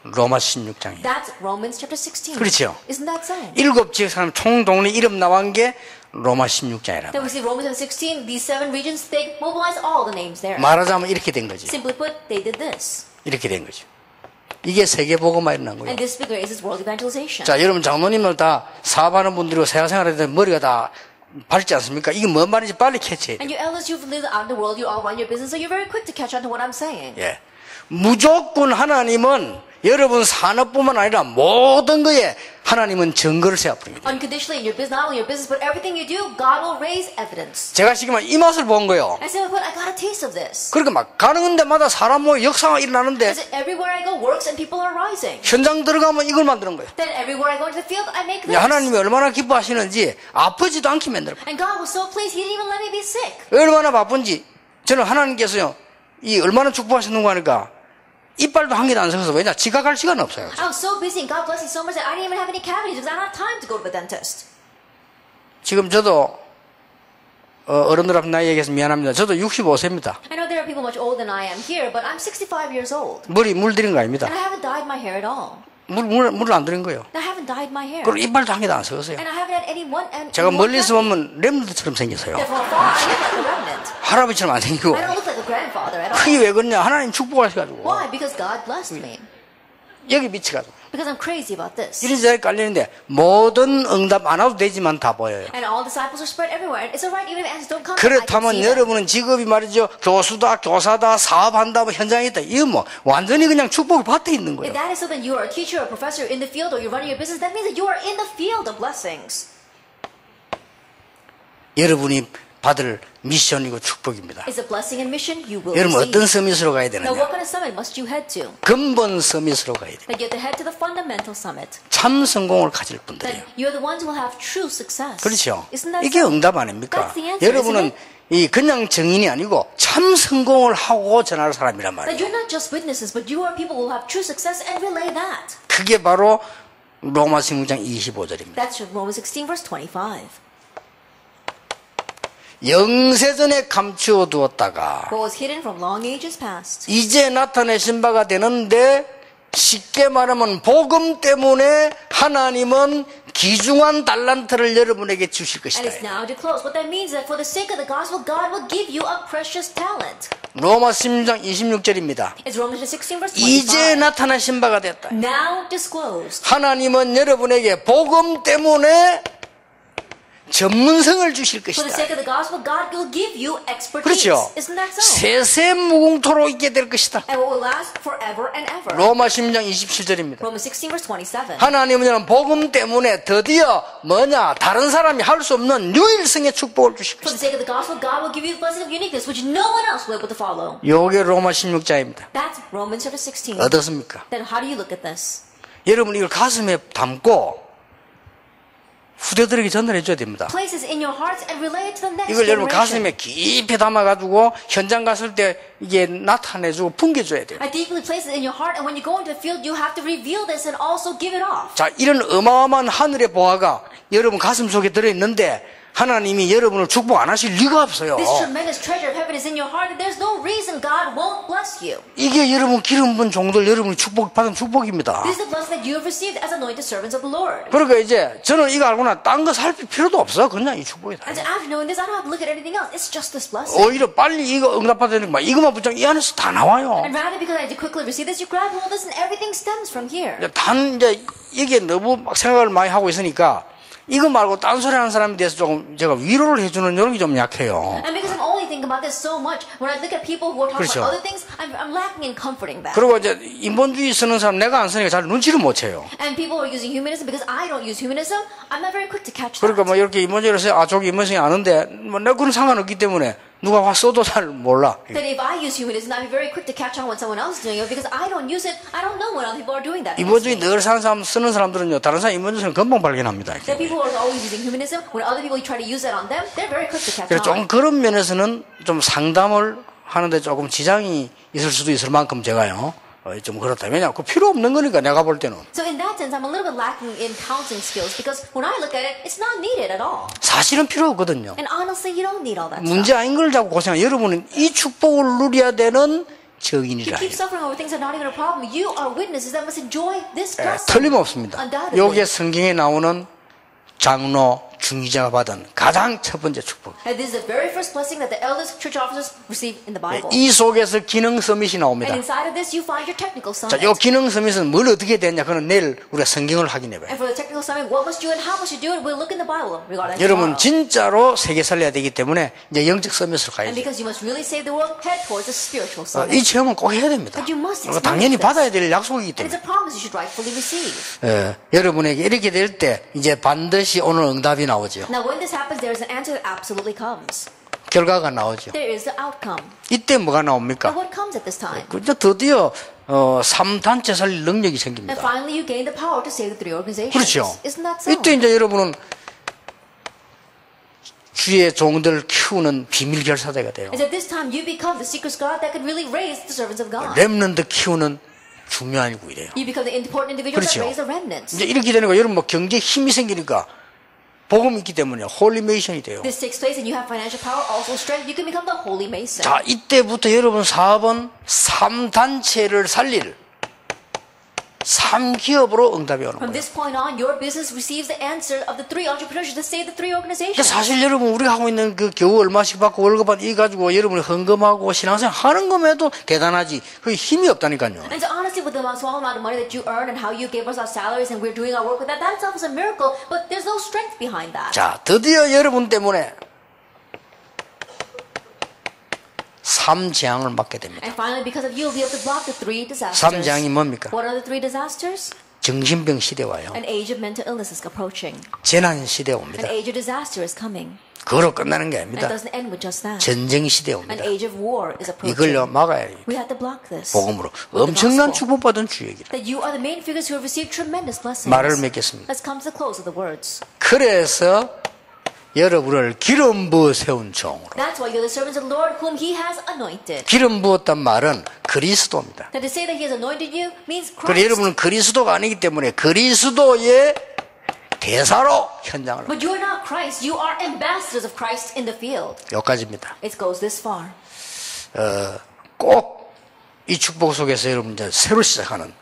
S1: 로마 16장이에요.
S2: That's Romans chapter 16.
S1: 그렇죠.
S2: Isn't that so?
S1: 7 지역 사람 총동네 이름 나온 게 로마 16장이란
S2: Then we
S1: 말이에요.
S2: see Romans chapter 16, these 7 regions, they mobilize all the names there.
S1: 말하자면 이렇게 된 거지.
S2: Simply put, they did this.
S1: 이렇게 된 거죠. 이게 세계복음화 일어난 거예요.
S2: And this begins is world evangelization.
S1: 자, 여러분 장로님들 다 사업하는 분들이고 세상생활 하는데 머리가 다 밝지 않습니까? 이게 뭔 말인지 빨리 캐치해야 돼요.
S2: And you elders, you've lived out in the world, you all run your business, so you're very quick to catch on to what I'm saying.
S1: 예. 무조건 하나님은 여러분 산업뿐만 아니라 모든 거에 하나님은 증거를 세워버립니다.
S2: Unconditionally in your business, not only your business, but everything you do, God will raise evidence.
S1: 제가 지금 이 맛을 본 거예요.
S2: I said, but I got a taste of this.
S1: 그러니까 막 가는 데마다 사람 모여 역사가 일어나는데
S2: Because everywhere I go works and people are rising.
S1: 현장 들어가면 이걸 만드는 거예요.
S2: Then everywhere I go into the field, I make this.
S1: 하나님이 얼마나 기뻐하시는지 아프지도 않게 만들고
S2: And God was so pleased, He didn't even let me be sick.
S1: 얼마나 바쁜지 저는 하나님께서요 이 얼마나 축복하시는가 하니까 이빨도 한 개도 안 섞어서 왜냐 지각할 시간 없어요.
S2: I was so busy and God blessed me so much that I didn't even have any cavities because I don't have time to go to the dentist.
S1: 지금 저도 어른들 앞에 나이 얘기해서 미안합니다. 저도 65세입니다.
S2: I know there are people much older than I am here, but I'm 65 years old.
S1: 머리 물들인 거 아닙니다.
S2: And I haven't dyed my hair at all.
S1: 물을 안 들인 거예요.
S2: And I haven't dyed my hair.
S1: 그리고 이빨도 한 개도 안 섞었어요.
S2: And I haven't had any one.
S1: 제가 멀리서 보면 렘드처럼 생겼어요.
S2: Therefore, far, I look like a remnant.
S1: 할아버지처럼 안 생기고.
S2: I don't look like a grandfather at all.
S1: 그게 왜 그러냐? 하나님 축복하셔가지고
S2: Why? Because God blessed me.
S1: 여기 미쳐가지고
S2: Because I'm crazy about this.
S1: 이런 자리에 깔리는데 모든 응답 안 와도 되지만 다 보여요.
S2: And all disciples are spread everywhere. And it's alright even if answers don't come. I can
S1: 그렇다면
S2: see them.
S1: 여러분은 직업이 말이죠 교수다 교사다 사업한다 뭐 현장에 있다 이거 뭐 완전히 그냥 축복이 밭에 있는
S2: If
S1: 거예요.
S2: that is so, then you are a teacher, a professor in the field, or you're running your business. That means that you are in the field of blessings.
S1: 여러분이 받을 미션이고 축복입니다.
S2: It's a blessing and mission you will
S1: 여러분
S2: receive.
S1: 어떤 서밋으로 가야
S2: Now, what
S1: 되느냐?
S2: kind of summit must you head to?
S1: 근본 서밋으로 가야 돼요.
S2: That you have to head to the fundamental summit.
S1: 참 성공을 가질
S2: That
S1: 분들이에요.
S2: you're the ones who will have true success.
S1: 그렇죠.
S2: Isn't that
S1: 이게
S2: so?
S1: 응답 아닙니까?
S2: That's the answer,
S1: 여러분은 이 그냥 증인이 아니고 참 성공을 하고 전할 사람이란
S2: That
S1: 말이에요.
S2: you're not just witnesses, but you are people who will have true success and relay that.
S1: 그게 바로 로마 16장 25절입니다.
S2: That's Romans 16 verse 25.
S1: 영세전에 감추어 두었다가
S2: What was hidden from long ages past.
S1: 이제 나타내신 바가 되는데 쉽게 말하면 복음 때문에 하나님은 귀중한 달란트를 여러분에게 주실
S2: And
S1: 것이다.
S2: it's now to close. What that means is that for the sake of the gospel, God will give you a precious talent.
S1: 로마 16장 26절입니다.
S2: It's Romans 16 verse
S1: 이제
S2: 25.
S1: 나타나신 바가 됐다.
S2: Now disclosed.
S1: 하나님은 여러분에게 복음 때문에 전문성을 주실
S2: For the
S1: 것이다.
S2: sake of the gospel, God will give you expertise.
S1: 그렇죠.
S2: Isn't that so?
S1: 세세무궁토록 있게 될 것이다.
S2: And what will last forever and ever.
S1: 로마 16장 27절입니다.
S2: Romans 16 verse 27.
S1: 하나님은 복음 때문에 드디어 뭐냐 다른 사람이 할 수 없는 유일성의 축복을 주실
S2: For the
S1: 것이다.
S2: sake of the gospel, God will give you the blessing of uniqueness, which no one else will be able to follow.
S1: 요게 로마 16장입니다.
S2: That's Romans chapter 16.
S1: 어떻습니까?
S2: Then how do you look at this?
S1: 여러분 이걸 가슴에 담고 후대들에게 전달해 줘야 됩니다.
S2: Place this in your hearts and relay it to the next
S1: 이걸 여러분
S2: generation.
S1: 가슴에 깊이 담아가지고 현장 갔을 때 이게 나타내주고 풍겨줘야 돼요.
S2: I deeply place it in your heart, and when you go into the field, you have to reveal this and also give it off.
S1: 자, 이런 어마어마한 하늘의 보화가 여러분 가슴 속에 들어있는데 하나님이 여러분을 축복 안 하실 리가 없어요.
S2: This tremendous treasure of heaven is in your heart, and there's no reason God won't bless you.
S1: 이게 여러분 기름 부은 종들 여러분이 축복받은 축복입니다.
S2: This is the blessing that you have received as anointed servants of the Lord.
S1: 그러니까 이제 저는 이거 알고나 딴 거 살필 필요도 없어. 그냥 이 축복이다.
S2: And so after knowing this, I don't have to look at anything else. It's just this blessing.
S1: 오히려 빨리 이거 응답받으니까 이것만 붙잡고 이 안에서 다 나와요.
S2: And rather, because I quickly receive this, you grab hold of this, and everything stems from here.
S1: 이제 이게 너무 막 생각을 많이 하고 있으니까 이거 말고 딴 소리 하는 사람에 대해서 조금 제가 위로를 해주는 여력이 좀 약해요.
S2: And because I'm only thinking about this so much, when I look at people who are talking
S1: 그렇죠.
S2: about other things, I'm lacking in comforting them.
S1: 그리고 이제 인본주의 쓰는 사람 내가 안 쓰니까 잘 눈치를 못 채요.
S2: And people who are using humanism, because I don't use humanism, I'm not very quick to catch
S1: 그러니까
S2: that.
S1: 뭐 이렇게 인본주의를 써요. 저기 인본주의 아는데 뭐 내가 그런 상관없기 때문에 누가 와 써도 잘 몰라.
S2: That if I use humanism, I'd be very quick to catch on when someone else is doing it, because I don't use it, I don't know when other people are doing that.
S1: 인본주의 늘 사는 사람 쓰는 사람들은요 다른 사람 인본주의를 금방 발견합니다.
S2: The people who are always using humanism, when other people try to use that on them, they're very quick to catch
S1: 그래서
S2: on.
S1: 좀 그런 면에서는 좀 상담을 하는데 조금 지장이 있을 수도 있을 만큼 제가요 좀 그렇다. 왜냐 그 필요 없는 거니까 내가 볼 때는.
S2: So in that sense, I'm a little bit lacking in counseling skills, because when I look at it, it's not needed at all.
S1: 사실은 필요 없거든요.
S2: And honestly, you don't need all that
S1: 문제
S2: stuff.
S1: 아닌 걸 자꾸 고생해. 여러분은 이 축복을 누려야 되는
S2: To
S1: 증인이라 해요.
S2: keep suffering over things that are not even a problem, you are witnesses that must enjoy this blessing.
S1: 틀림없습니다.
S2: Undoubtedly.
S1: 여기에 성경에 나오는 장로, 중지자가 받은 가장 첫 번째 축복.
S2: And this is the very first blessing that the elders, church officers receive in the Bible.
S1: 이 속에서 기능 서밋이 나옵니다.
S2: And inside of this, you find your technical
S1: 자,
S2: summit.
S1: 이 기능 서밋은 뭘 어떻게 됐냐? 그건 내일 우리가 성경을 확인해 봐요.
S2: And for the technical summit, what must you and how must you do it? We'll look in the Bible regarding that.
S1: 여러분
S2: tomorrow.
S1: 진짜로 세계 살려야 되기 때문에 이제 영적 서밋으로 가야죠.
S2: And because you must really save the world, head towards the spiritual summit.
S1: 이 체험은 꼭 해야 됩니다.
S2: But you must
S1: 그리고
S2: experience
S1: 당연히
S2: this.
S1: 받아야 될 약속이기
S2: And it's
S1: 때문에.
S2: a promise you should rightfully receive.
S1: 여러분에게 이렇게 될 때 이제 반드시 오늘 응답이 나오죠.
S2: Now, when this happens, there is an answer that absolutely comes.
S1: 결과가 나오죠.
S2: There is the outcome.
S1: 이때 뭐가
S2: And
S1: 나옵니까?
S2: what comes at this time?
S1: 그저 드디어 3단체 살릴 능력이
S2: And
S1: 생깁니다.
S2: finally, you gain the power to save the three organizations.
S1: 그렇죠.
S2: Isn't that so?
S1: 이때 이제 여러분은 주의 종들 키우는 비밀 결사대가 돼요.
S2: And at this time, you become the secret God that can really raise the servants of God.
S1: 렘넌트 키우는 중요한 일이래요.
S2: You become the important individuals
S1: 그렇죠.
S2: that raise the remnants.
S1: 이제 이렇게 되는 거 여러분 뭐 경제 힘이 생기니까 복음이 있기 때문에 홀리메이션이 돼요.
S2: This takes place and you have financial power, also strength. You can become the holy mason.
S1: 자, 이때부터 여러분 사업은 3단체를 살릴 3기업으로 응답이 오는
S2: From
S1: 거예요.
S2: this point on, your business receives the answer of the three entrepreneurs to save the three
S1: 그러니까
S2: organizations.
S1: 사실 여러분 우리가 하고 있는 그 겨우 얼마씩 받고 월급 받고 이 가지고 여러분이 헌금하고 신앙생활 하는 것에도 대단하지 그게 힘이 없다니까요.
S2: And so honestly, with the small amount of money that you earn and how you gave us our salaries and we're doing our work with that, that itself is a miracle, but there's no strength behind that.
S1: 자, 드디어 여러분 때문에 3재앙을 맞게 됩니다.
S2: And finally, because of you, you'll be able to block the three disasters.
S1: 3재앙이 뭡니까?
S2: What are the three disasters?
S1: 정신병 시대 와요.
S2: An age of mental illness is approaching.
S1: 재난 시대
S2: An
S1: 옵니다.
S2: age of disaster is coming.
S1: 그거로 끝나는 게
S2: And it
S1: 아닙니다.
S2: doesn't end with just that.
S1: 전쟁 시대
S2: An
S1: 옵니다.
S2: age of war is
S1: 이걸요
S2: approaching.
S1: 막아야 돼요.
S2: We have to block this.
S1: 복음으로
S2: With the
S1: 엄청난
S2: gospel.
S1: 축복받은 주역이다.
S2: That you are the main figures who have received tremendous blessings.
S1: 말을 맺겠습니다.
S2: Let's come to the close of the words.
S1: 그래서 여러분을 기름 부어 세운 종으로.
S2: That's why you're the servants of the Lord whom He has anointed.
S1: 기름 부었단 말은 그리스도입니다.
S2: That to say that He has anointed you means
S1: 그래
S2: Christ.
S1: 여러분은 그리스도가 아니기 때문에 그리스도의 대사로 현장을.
S2: But you are not Christ. You are ambassadors of Christ in the field.
S1: 여기까지입니다.
S2: It goes this far.
S1: 꼭 이 축복 속에서 여러분 이제 새로 시작하는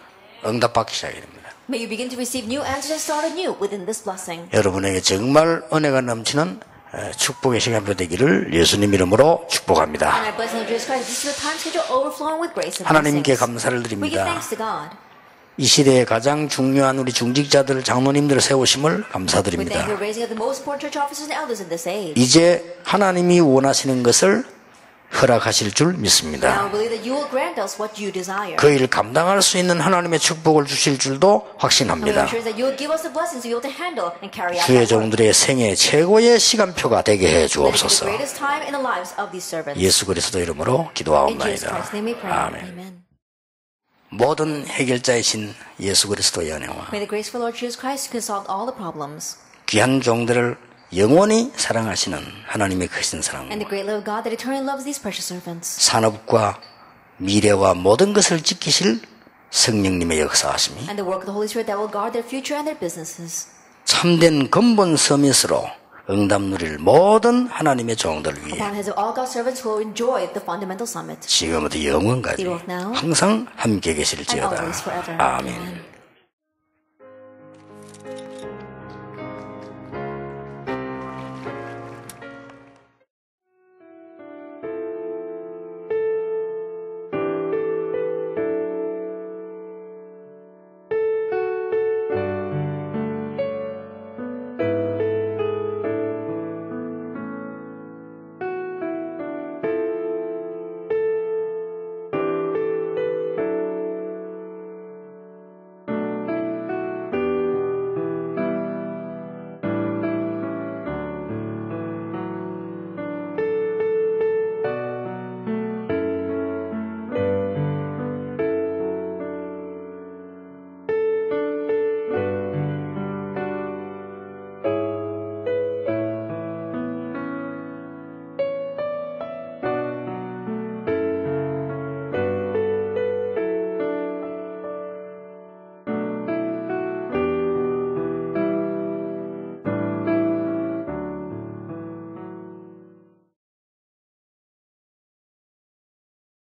S1: 응답받기 시작이 됩니다.
S2: May you begin to receive new answers and start anew within this blessing.
S1: 여러분에게 정말 은혜가 넘치는 축복의 시간표 되기를 예수님 이름으로 축복합니다.
S2: And I bless in Jesus Christ. This is the time schedule overflowing with grace and
S1: 하나님께
S2: blessings.
S1: 감사를
S2: We give
S1: 드립니다.
S2: thanks to God.
S1: 이 시대에 가장 중요한 우리 중직자들, 장로님들을 세우심을
S2: We thank
S1: 감사드립니다.
S2: you for raising up the most important church officers and elders in this age.
S1: 이제 하나님이 원하시는 것을 허락하실 줄
S2: Now
S1: 믿습니다.
S2: I believe that you will grant us what you desire.
S1: 그 일 감당할 수 있는 하나님의 축복을 주실 줄도
S2: And we
S1: 확신합니다.
S2: are sure that you will give us the blessings to be able to handle and carry out
S1: 주의
S2: that work.
S1: 종들의 생애 최고의 시간표가 되게 해
S2: Let it be the
S1: 주옵소서.
S2: greatest time in the lives of these servants.
S1: 예수 그리스도 이름으로
S2: In Jesus
S1: 기도하옵나이다.
S2: Christ's name we pray.
S1: 아멘.
S2: Amen.
S1: 모든 해결자이신 예수 그리스도의 은혜와
S2: May the grace of our Lord Jesus Christ who can solve all the problems
S1: 귀한 종들을 영원히 사랑하시는 하나님의 크신 사랑,
S2: and the great love of God that eternally loves these precious servants
S1: 산업과 미래와 모든 것을 지키실 성령님의 역사하심이
S2: and the work of the Holy Spirit that will guard their future and their businesses.
S1: 참된 근본 서밋으로 응답 누릴 모든 하나님의 종들 위에
S2: upon the heads of all God's servants who will enjoy the fundamental summit.
S1: 지금부터 영원까지
S2: He will now
S1: 항상 함께
S2: and
S1: 계실지어다.
S2: always forever.
S1: 아멘.
S2: Amen.